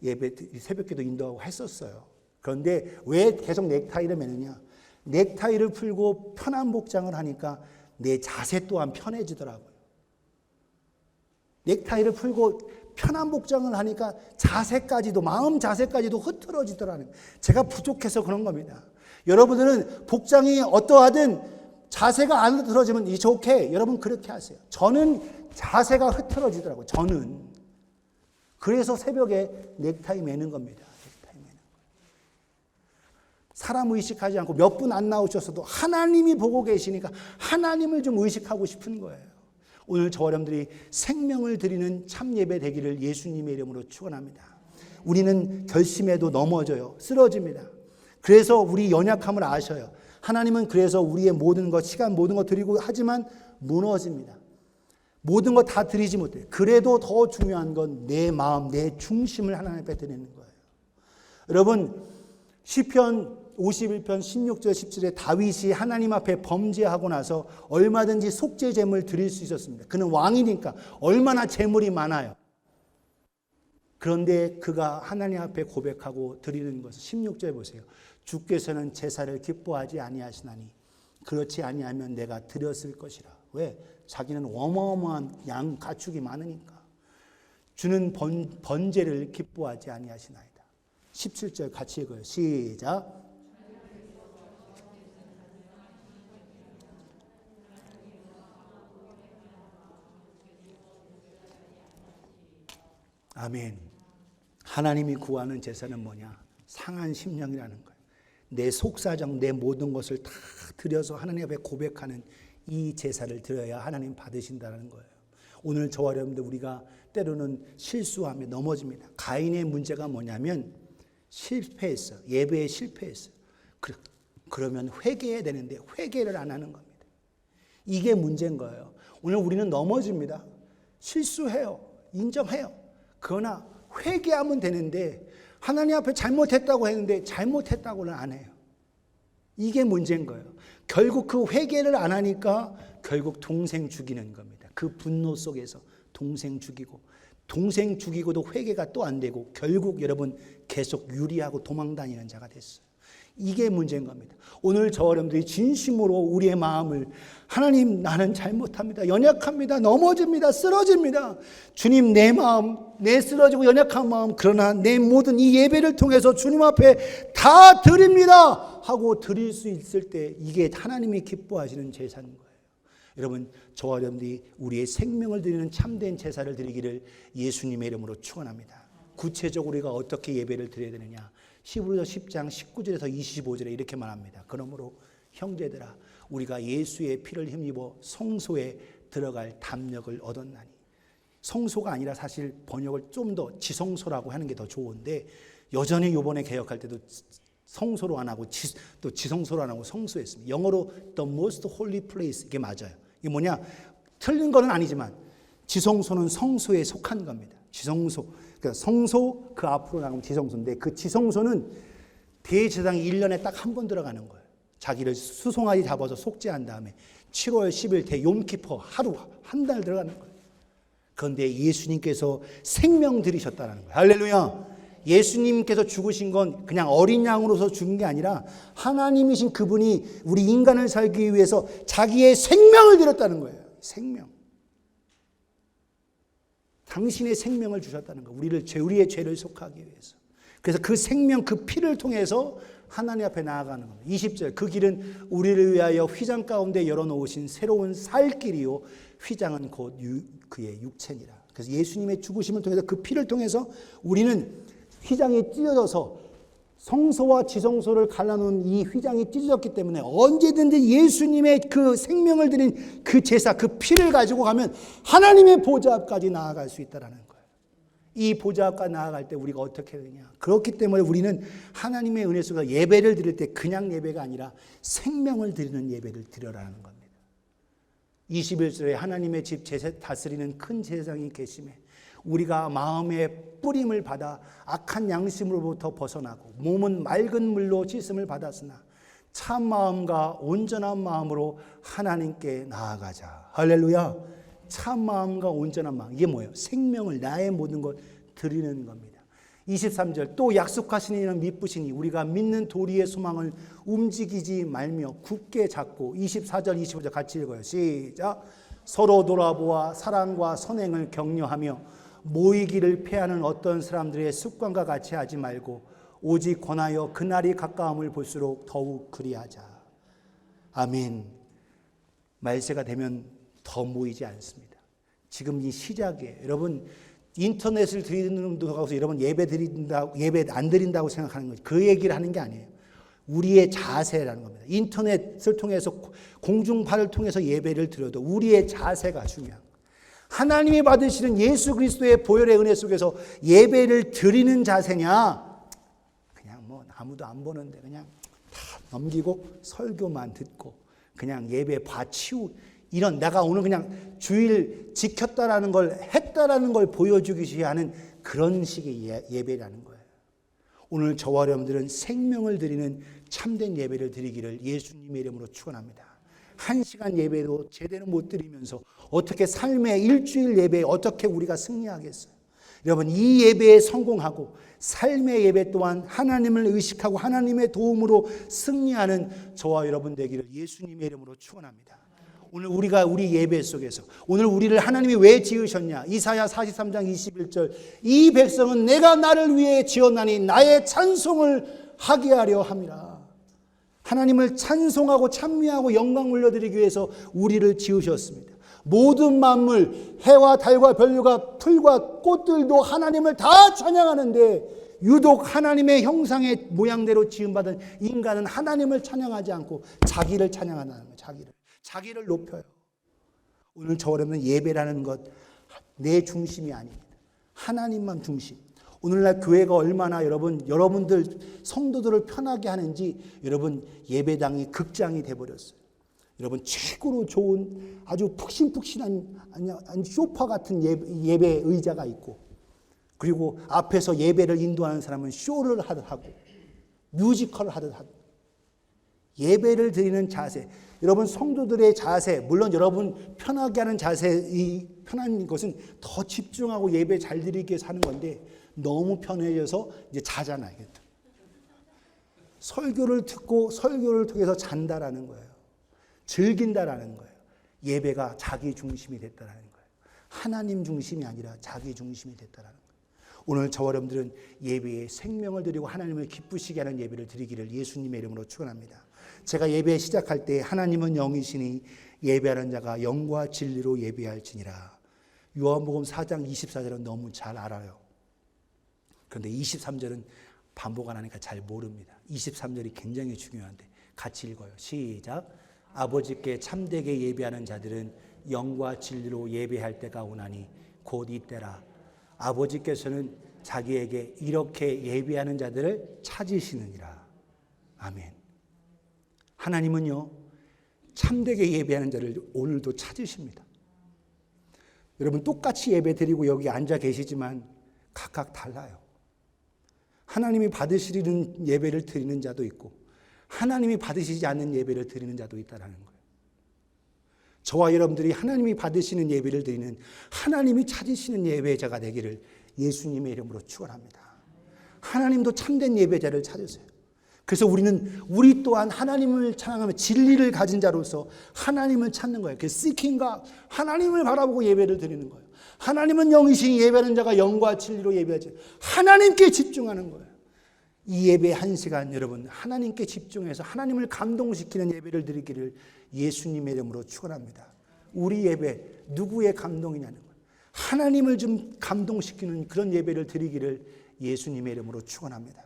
예배 새벽 기도 인도하고 했었어요. 그런데 왜 계속 넥타이를 매느냐? 넥타이를 풀고 편한 복장을 하니까 내 자세 또한 편해지더라고요. 넥타이를 풀고 편한 복장을 하니까 자세까지도 마음 자세까지도 흐트러지더라는 거예요. 제가 부족해서 그런 겁니다. 여러분들은 복장이 어떠하든 자세가 안 흐트러지면 it's okay. 여러분 그렇게 하세요. 저는 자세가 흐트러지더라고요. 저는. 그래서 새벽에 넥타이 매는 겁니다. 넥타이 매는 거예요. 사람 의식하지 않고 몇 분 안 나오셨어도 하나님이 보고 계시니까 하나님을 좀 의식하고 싶은 거예요. 오늘 저와 여러분들이 생명을 드리는 참 예배 되기를 예수님의 이름으로 축원합니다. 우리는 결심해도 넘어져요. 쓰러집니다. 그래서 우리 연약함을 아셔요. 하나님은 그래서 우리의 모든 것, 시간 모든 것 드리고 하지만 무너집니다. 모든 것 다 드리지 못해요. 그래도 더 중요한 건 내 마음, 내 중심을 하나님 앞에 드리는 거예요. 여러분 시편 51편 16절 17에 다윗이 하나님 앞에 범죄하고 나서 얼마든지 속죄 제물 드릴 수 있었습니다. 그는 왕이니까 얼마나 제물이 많아요. 그런데 그가 하나님 앞에 고백하고 드리는 것을 16절에 보세요. 주께서는 제사를 기뻐하지 아니하시나니 그렇지 아니하면 내가 드렸을 것이라. 왜? 자기는 어마어마한 양 가축이 많으니까. 주는 번제를 기뻐하지 아니하시나이다. 17절 같이 읽어요. 시작. 아멘. 하나님이 구하는 제사는 뭐냐? 상한 심령이라는 거예요. 내 속사정, 내 모든 것을 다 드려서 하나님 앞에 고백하는 이 제사를 드려야 하나님 받으신다는 거예요. 오늘 저와 여러분들 우리가 때로는 실수하며 넘어집니다. 가인의 문제가 뭐냐면 실패했어. 예배에 실패했어요. 그러면 회개해야 되는데 회개를 안 하는 겁니다. 이게 문제인 거예요. 오늘 우리는 넘어집니다. 실수해요. 인정해요. 그러나 회개하면 되는데 하나님 앞에 잘못했다고 했는데 잘못했다고는 안 해요. 이게 문제인 거예요. 결국 그 회개를 안 하니까 결국 동생 죽이는 겁니다. 그 분노 속에서 동생 죽이고도 회개가 또 안 되고 결국 여러분 계속 유리하고 도망다니는 자가 됐어요. 이게 문제인 겁니다. 오늘 저와 여러분들이 진심으로 우리의 마음을 하나님, 나는 잘못합니다. 연약합니다. 넘어집니다. 쓰러집니다. 주님, 내 마음, 내 쓰러지고 연약한 마음, 그러나 내 모든 이 예배를 통해서 주님 앞에 다 드립니다 하고 드릴 수 있을 때 이게 하나님이 기뻐하시는 제사인 거예요. 여러분, 저와 여러분들이 우리의 생명을 드리는 참된 제사를 드리기를 예수님의 이름으로 축원합니다. 구체적으로 우리가 어떻게 예배를 드려야 되느냐? 히브리서 10장 19절에서 25절에 이렇게 말합니다. 그러므로 형제들아, 우리가 예수의 피를 힘입어 성소에 들어갈 담력을 얻었나니. 성소가 아니라 사실 번역을 좀 더 지성소라고 하는 게 더 좋은데, 여전히 이번에 개혁할 때도 성소로 안 하고 또 지성소로 안 하고 성소했습니다. 영어로 the most holy place, 이게 맞아요. 이게 뭐냐? 틀린 건 아니지만 지성소는 성소에 속한 겁니다. 지성소, 그러니까 성소 그 앞으로 나가면 지성소인데, 그 지성소는 대제사장이 1년에 딱 한 번 들어가는 거예요. 자기를 수송아지 잡아서 속죄한 다음에 7월 10일 대 욤키퍼 하루 한 달 들어가는 거예요. 그런데 예수님께서 생명 들이셨다는 거예요. 할렐루야. 예수님께서 죽으신 건 그냥 어린 양으로서 죽은 게 아니라 하나님이신 그분이 우리 인간을 살기 위해서 자기의 생명을 드렸다는 거예요. 생명. 당신의 생명을 주셨다는 거예요. 우리의 죄를 속하기 위해서. 그래서 그 생명, 그 피를 통해서 하나님 앞에 나아가는 겁니다. 20절, 그 길은 우리를 위하여 휘장 가운데 열어놓으신 새로운 살 길이요, 휘장은 곧 그의 육체니라. 그래서 예수님의 죽으심을 통해서 그 피를 통해서 우리는 휘장이 찢어져서 성소와 지성소를 갈라놓은 이 휘장이 찢어졌기 때문에 언제든지 예수님의 그 생명을 드린 그 제사, 그 피를 가지고 가면 하나님의 보좌 앞까지 나아갈 수 있다는 거예요. 이 보좌 앞까지 나아갈 때 우리가 어떻게 되냐? 그렇기 때문에 우리는 하나님의 은혜 속에서 예배를 드릴 때 그냥 예배가 아니라 생명을 드리는 예배를 드려라는 겁니다. 21절에 하나님의 집 다스리는 큰 제사장이 계심에 우리가 마음의 뿌림을 받아 악한 양심으로부터 벗어나고 몸은 맑은 물로 씻음을 받았으나 참 마음과 온전한 마음으로 하나님께 나아가자. 할렐루야. 참 마음과 온전한 마음. 이게 뭐예요? 생명을, 나의 모든 것 드리는 겁니다. 23절, 또 약속하신 이는 미쁘시니 우리가 믿는 도리의 소망을 움직이지 말며 굳게 잡고. 24절 25절 같이 읽어요. 시작. 서로 돌아보아 사랑과 선행을 격려하며 모이기를 피하는 어떤 사람들의 습관과 같이 하지 말고 오직 권하여 그날이 가까움을 볼수록 더욱 그리하자. 아멘. 말세가 되면 더 모이지 않습니다. 지금 이 시작이에요. 여러분, 인터넷을 드린다고 해서 여러분 예배 안 드린다고 생각하는 거죠. 그 얘기를 하는 게 아니에요. 우리의 자세라는 겁니다. 인터넷을 통해서, 공중파를 통해서 예배를 드려도 우리의 자세가 중요한 거예요. 하나님이 받으시는 예수 그리스도의 보혈의 은혜 속에서 예배를 드리는 자세냐? 그냥 뭐 아무도 안 보는데 그냥 다 넘기고 설교만 듣고 그냥 예배 봐치우, 이런, 내가 오늘 그냥 주일 지켰다라는 걸, 했다라는 걸 보여주기 위한 그런 식의 예배라는 거예요. 오늘 저와 여러분들은 생명을 드리는 참된 예배를 드리기를 예수님의 이름으로 축원합니다. 1시간 예배도 제대로 못 드리면서 어떻게 삶의 일주일 예배에 어떻게 우리가 승리하겠어요? 여러분, 이 예배에 성공하고 삶의 예배 또한 하나님을 의식하고 하나님의 도움으로 승리하는 저와 여러분 되기를 예수님의 이름으로 축원합니다. 오늘 우리가 우리 예배 속에서 오늘 우리를 하나님이 왜 지으셨냐? 이사야 43장 21절, 이 백성은 내가 나를 위해 지었나니 나의 찬송을 하게 하려 함이라. 하나님을 찬송하고 찬미하고 영광 올려드리기 위해서 우리를 지으셨습니다. 모든 만물, 해와 달과 별과 풀과 꽃들도 하나님을 다 찬양하는데 유독 하나님의 형상의 모양대로 지음받은 인간은 하나님을 찬양하지 않고 자기를 찬양한다는 거예요. 자기를 높여요. 오늘 저와 여러분 예배라는 것 내 중심이 아닙니다. 하나님만 중심. 오늘날 교회가 얼마나 여러분들 성도들을 편하게 하는지 여러분 예배당이 극장이 돼버렸어요. 여러분 최고로 좋은 아주 푹신푹신한 소파 같은 예배 의자가 있고 그리고 앞에서 예배를 인도하는 사람은 쇼를 하듯 하고 뮤지컬을 하듯 하고 예배를 드리는 자세, 여러분 성도들의 자세, 물론 여러분 편하게 하는 자세, 이 편한 것은 더 집중하고 예배 잘 드리기 위해서 하는 건데 너무 편해져서 이제 자잖아요. 설교를 듣고 설교를 통해서 잔다라는 거예요. 즐긴다라는 거예요. 예배가 자기 중심이 됐다라는 거예요. 하나님 중심이 아니라 자기 중심이 됐다라는 거예요. 오늘 저와 여러분들은 예배에 생명을 드리고 하나님을 기쁘시게 하는 예배를 드리기를 예수님의 이름으로 축원합니다. 제가 예배 시작할 때 하나님은 영이시니 예배하는 자가 영과 진리로 예배할지니라. 요한복음 4장 24절은 너무 잘 알아요. 그런데 23절은 반복 안 하니까 잘 모릅니다. 23절이 굉장히 중요한데 같이 읽어요. 시작. 아버지께 참되게 예배하는 자들은 영과 진리로 예배할 때가 오나니 곧 이때라. 아버지께서는 자기에게 이렇게 예배하는 자들을 찾으시느니라. 아멘. 하나님은요, 참되게 예배하는 자를 오늘도 찾으십니다. 여러분 똑같이 예배 드리고 여기 앉아 계시지만 각각 달라요. 하나님이 받으시는 예배를 드리는 자도 있고 하나님이 받으시지 않는 예배를 드리는 자도 있다는 거예요. 저와 여러분들이 하나님이 받으시는 예배를 드리는 하나님이 찾으시는 예배자가 되기를 예수님의 이름으로 축원합니다. 하나님도 참된 예배자를 찾으세요. 그래서 우리 또한 하나님을 찬양하며 진리를 가진 자로서 하나님을 찾는 거예요. 그 seeking과 하나님을 바라보고 예배를 드리는 거예요. 하나님은 영이시니 예배하는 자가 영과 진리로 예배하지. 하나님께 집중하는 거예요. 이 예배 한 시간 여러분 하나님께 집중해서 하나님을 감동시키는 예배를 드리기를 예수님의 이름으로 축원합니다. 우리 예배 누구의 감동이냐는 거예요. 하나님을 좀 감동시키는 그런 예배를 드리기를 예수님의 이름으로 축원합니다.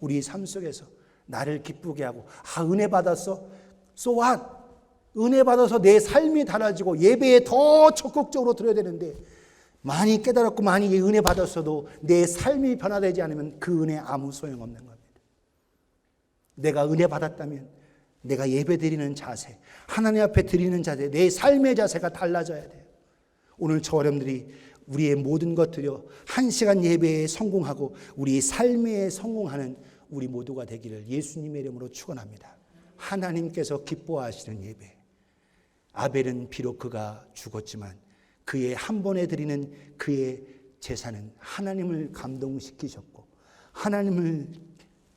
우리 삶 속에서 나를 기쁘게 하고 은혜 받았어? So what? 은혜 받아서 내 삶이 달라지고 예배에 더 적극적으로 드려야 되는데 많이 깨달았고 많이 은혜 받았어도 내 삶이 변화되지 않으면 그 은혜 아무 소용없는 겁니다. 내가 은혜 받았다면 내가 예배 드리는 자세, 하나님 앞에 드리는 자세, 내 삶의 자세가 달라져야 돼요. 오늘 저 여러분들이 우리의 모든 것들이요 1시간 예배에 성공하고 우리 삶에 성공하는 우리 모두가 되기를 예수님의 이름으로 축원합니다. 하나님께서 기뻐하시는 예배. 아벨은 비록 그가 죽었지만 그의 한 번에 드리는 그의 제사는 하나님을 감동시키셨고 하나님을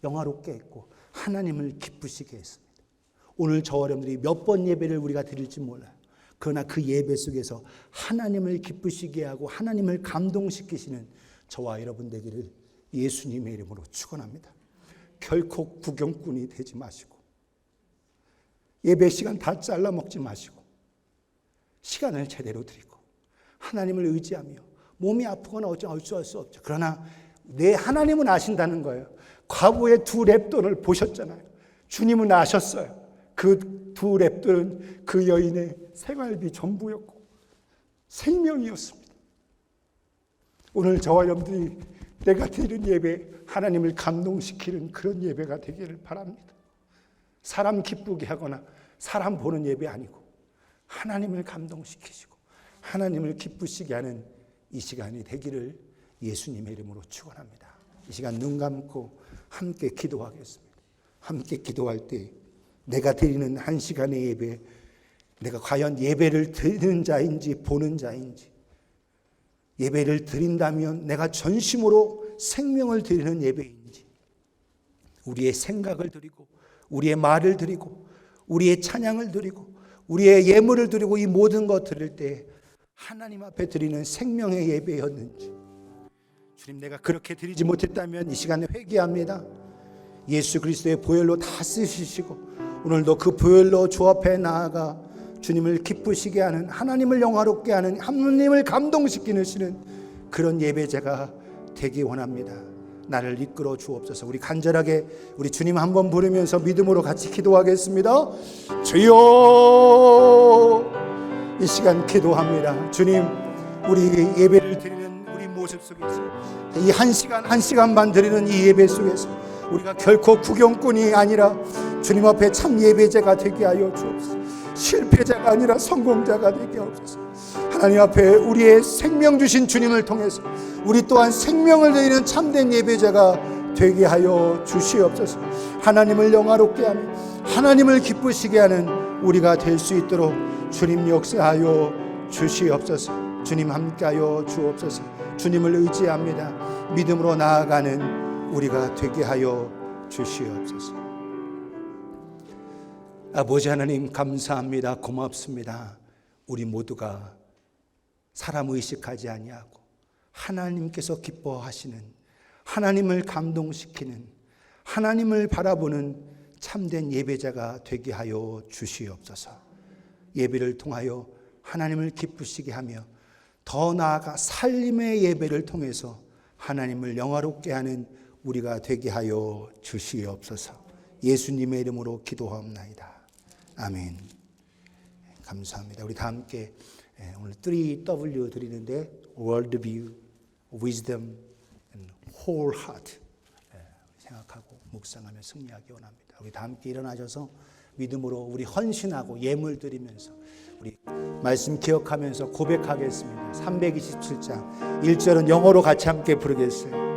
영화롭게 했고 하나님을 기쁘시게 했습니다. 오늘 저와 여러분들이 몇 번 예배를 우리가 드릴지 몰라요. 그러나 그 예배 속에서 하나님을 기쁘시게 하고 하나님을 감동시키시는 저와 여러분 되기를 예수님의 이름으로 축원합니다. 결코 구경꾼이 되지 마시고 예배 시간 다 잘라 먹지 마시고 시간을 제대로 드리고 하나님을 의지하며 몸이 아프거나 어쩔 수 없죠. 그러나 내 하나님은 아신다는 거예요. 과거의 두 랩돈을 보셨잖아요. 주님은 아셨어요. 그 두 랩돈은 그 여인의 생활비 전부였고 생명이었습니다. 오늘 저와 여러분들이 내가 드리는 예배 하나님을 감동시키는 그런 예배가 되기를 바랍니다. 사람 기쁘게 하거나 사람 보는 예배 아니고 하나님을 감동시키시고 하나님을 기쁘시게 하는 이 시간이 되기를 예수님의 이름으로 축원합니다. 이 시간 눈 감고 함께 기도하겠습니다. 함께 기도할 때 내가 드리는 1시간의 예배, 내가 과연 예배를 드리는 자인지 보는 자인지, 예배를 드린다면 내가 전심으로 생명을 드리는 예배인지, 우리의 생각을 드리고 우리의 말을 드리고 우리의 찬양을 드리고 우리의 예물을 드리고 이 모든 것 드릴 때 하나님 앞에 드리는 생명의 예배였는지, 주님 내가 그렇게 드리지 못했다면 이 시간에 회개합니다. 예수 그리스도의 보혈로 다 쓰시고 오늘도 그 보혈로 주 앞에 나아가 주님을 기쁘시게 하는, 하나님을 영화롭게 하는, 하나님을 감동시키는 그런 예배자가 되기 원합니다. 나를 이끌어 주옵소서. 우리 간절하게 우리 주님 한번 부르면서 믿음으로 같이 기도하겠습니다. 주여, 이 시간 기도합니다. 주님, 우리 예배를 드리는 우리 모습 속에서 이 1시간 반 드리는 이 예배 속에서 우리가 결코 구경꾼이 아니라 주님 앞에 참 예배자가 되게 하여 주옵소서. 실패자가 아니라 성공자가 되게 하옵소서. 하나님 앞에 우리의 생명 주신 주님을 통해서 우리 또한 생명을 드리는 참된 예배자가 되게 하여 주시옵소서. 하나님을 영화롭게 하며 하나님을 기쁘시게 하는 우리가 될 수 있도록 주님 역사하여 주시옵소서. 주님 함께하여 주옵소서. 주님을 의지합니다. 믿음으로 나아가는 우리가 되게 하여 주시옵소서. 아버지 하나님 감사합니다. 고맙습니다. 우리 모두가 사람 의식하지 아니하고 하나님께서 기뻐하시는, 하나님을 감동시키는, 하나님을 바라보는 참된 예배자가 되게 하여 주시옵소서. 예배를 통하여 하나님을 기쁘시게 하며 더 나아가 살림의 예배를 통해서 하나님을 영화롭게 하는 우리가 되게 하여 주시옵소서. 예수님의 이름으로 기도하옵나이다. 아멘. 감사합니다. 우리 다 함께 오늘 3W 드리는데 Worldview, Wisdom, and Whole Heart 생각하고 묵상하며 승리하기 원합니다. 우리 다 함께 일어나셔서 믿음으로 우리 헌신하고 예물 드리면서 우리 말씀 기억하면서 고백하겠습니다. 327장 1절은 영어로 같이 함께 부르겠어요.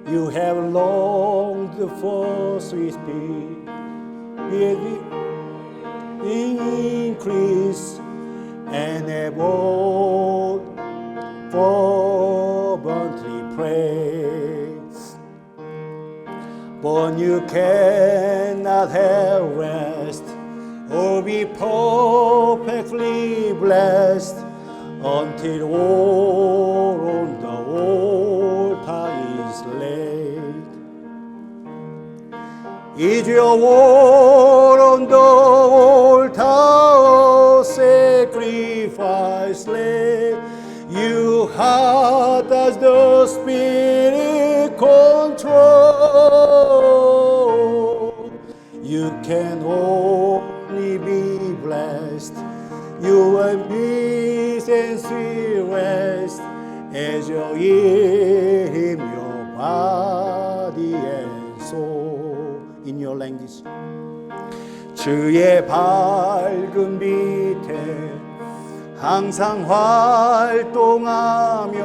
You have longed for sweet peace, with increase, and have all fervently prayed. But you cannot have rest, or be perfectly blessed, until all on the altar is laid. Is your word on the altar a sacrifice laid? You heart as the Spirit control. You can only be blessed. You will peace and sweet rest as you eat Him, your body and soul. In your language. 주의 밝은 빛에 항상 활동하며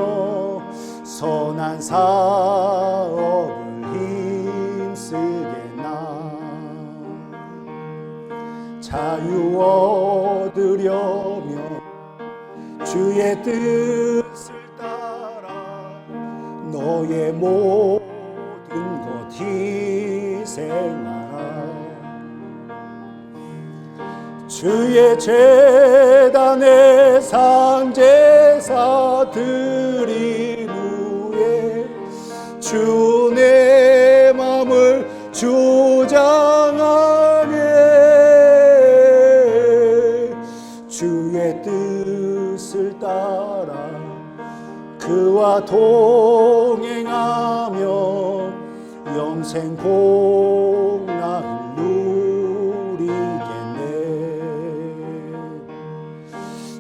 선한 사업을 힘쓰게 나 자유 얻으려며 주의 뜻을 따라 너의 모든 것 희생하라. 주의 제단에 상제사 드린 후에 주 내 맘을 주장하네. 주의 뜻을 따라 그와 동행하며 영생 복락을 누리겠네.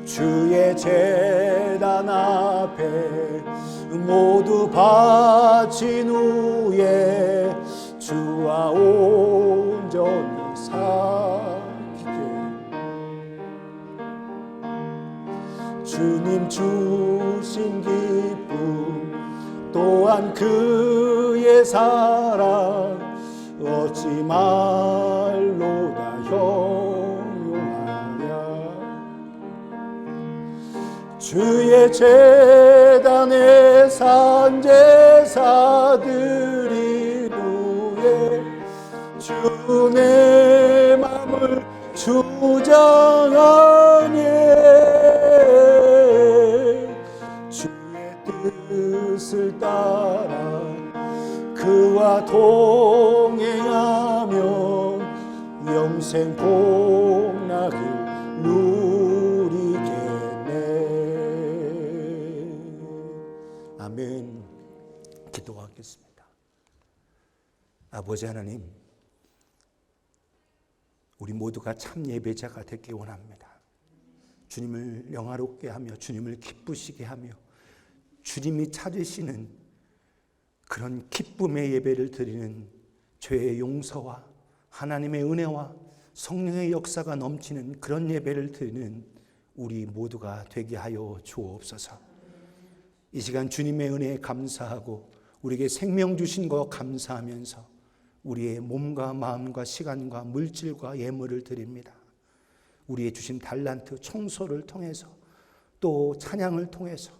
주의 제단 앞에 모두 바친 후에 주와 온전히 살피게. 주님 주신 기쁨 또한 그의 사랑 어찌 말로 다 형용하랴. 주의 제단에 산제사 드린 후에 주 내 맘을 주장하네. 주의 뜻을 따라 그와 동행하며 영생 복락을 누리겠네. 아멘. 기도하겠습니다. 아버지 하나님, 우리 모두가 참 예배자가 되기 원합니다. 주님을 영화롭게 하며 주님을 기쁘시게 하며 주님이 찾으시는 그런 기쁨의 예배를 드리는 죄의 용서와 하나님의 은혜와 성령의 역사가 넘치는 그런 예배를 드리는 우리 모두가 되게 하여 주옵소서. 이 시간 주님의 은혜에 감사하고 우리에게 생명 주신 것 감사하면서 우리의 몸과 마음과 시간과 물질과 예물을 드립니다. 우리의 주신 달란트 청소를 통해서 또 찬양을 통해서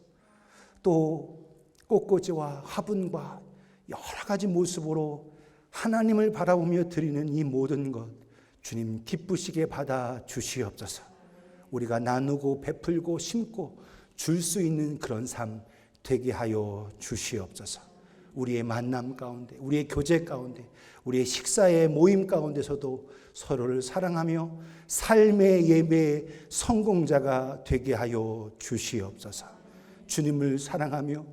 또 꽃꽂이와 화분과 여러 가지 모습으로 하나님을 바라보며 드리는 이 모든 것 주님 기쁘시게 받아 주시옵소서. 우리가 나누고 베풀고 심고 줄 수 있는 그런 삶 되게 하여 주시옵소서. 우리의 만남 가운데, 우리의 교제 가운데, 우리의 식사의 모임 가운데서도 서로를 사랑하며 삶의 예배의 성공자가 되게 하여 주시옵소서. 주님을 사랑하며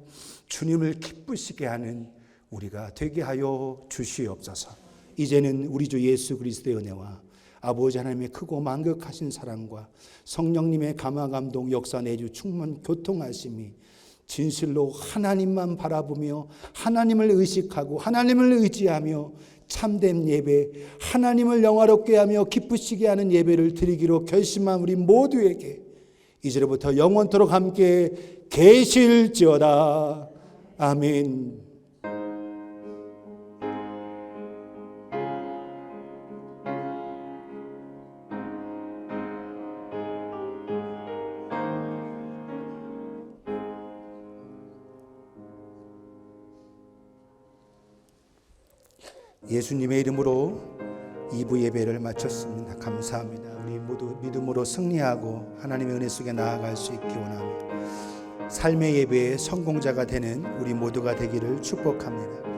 주님을 기쁘시게 하는 우리가 되게 하여 주시옵소서. 이제는 우리 주 예수 그리스도의 은혜와 아버지 하나님의 크고 만극하신 사랑과 성령님의 감화 감동 역사 내주 충만 교통하심이 진실로 하나님만 바라보며 하나님을 의식하고 하나님을 의지하며 참된 예배, 하나님을 영화롭게 하며 기쁘시게 하는 예배를 드리기로 결심한 우리 모두에게 이제로부터 영원토록 함께 계실지어다. 아멘. 예수님의 이름으로 2부 예배를 마쳤습니다. 감사합니다. 우리 모두 믿음으로 승리하고 하나님의 은혜 속에 나아갈 수 있기 원합니다. 삶의 예배의 성공자가 되는 우리 모두가 되기를 축복합니다.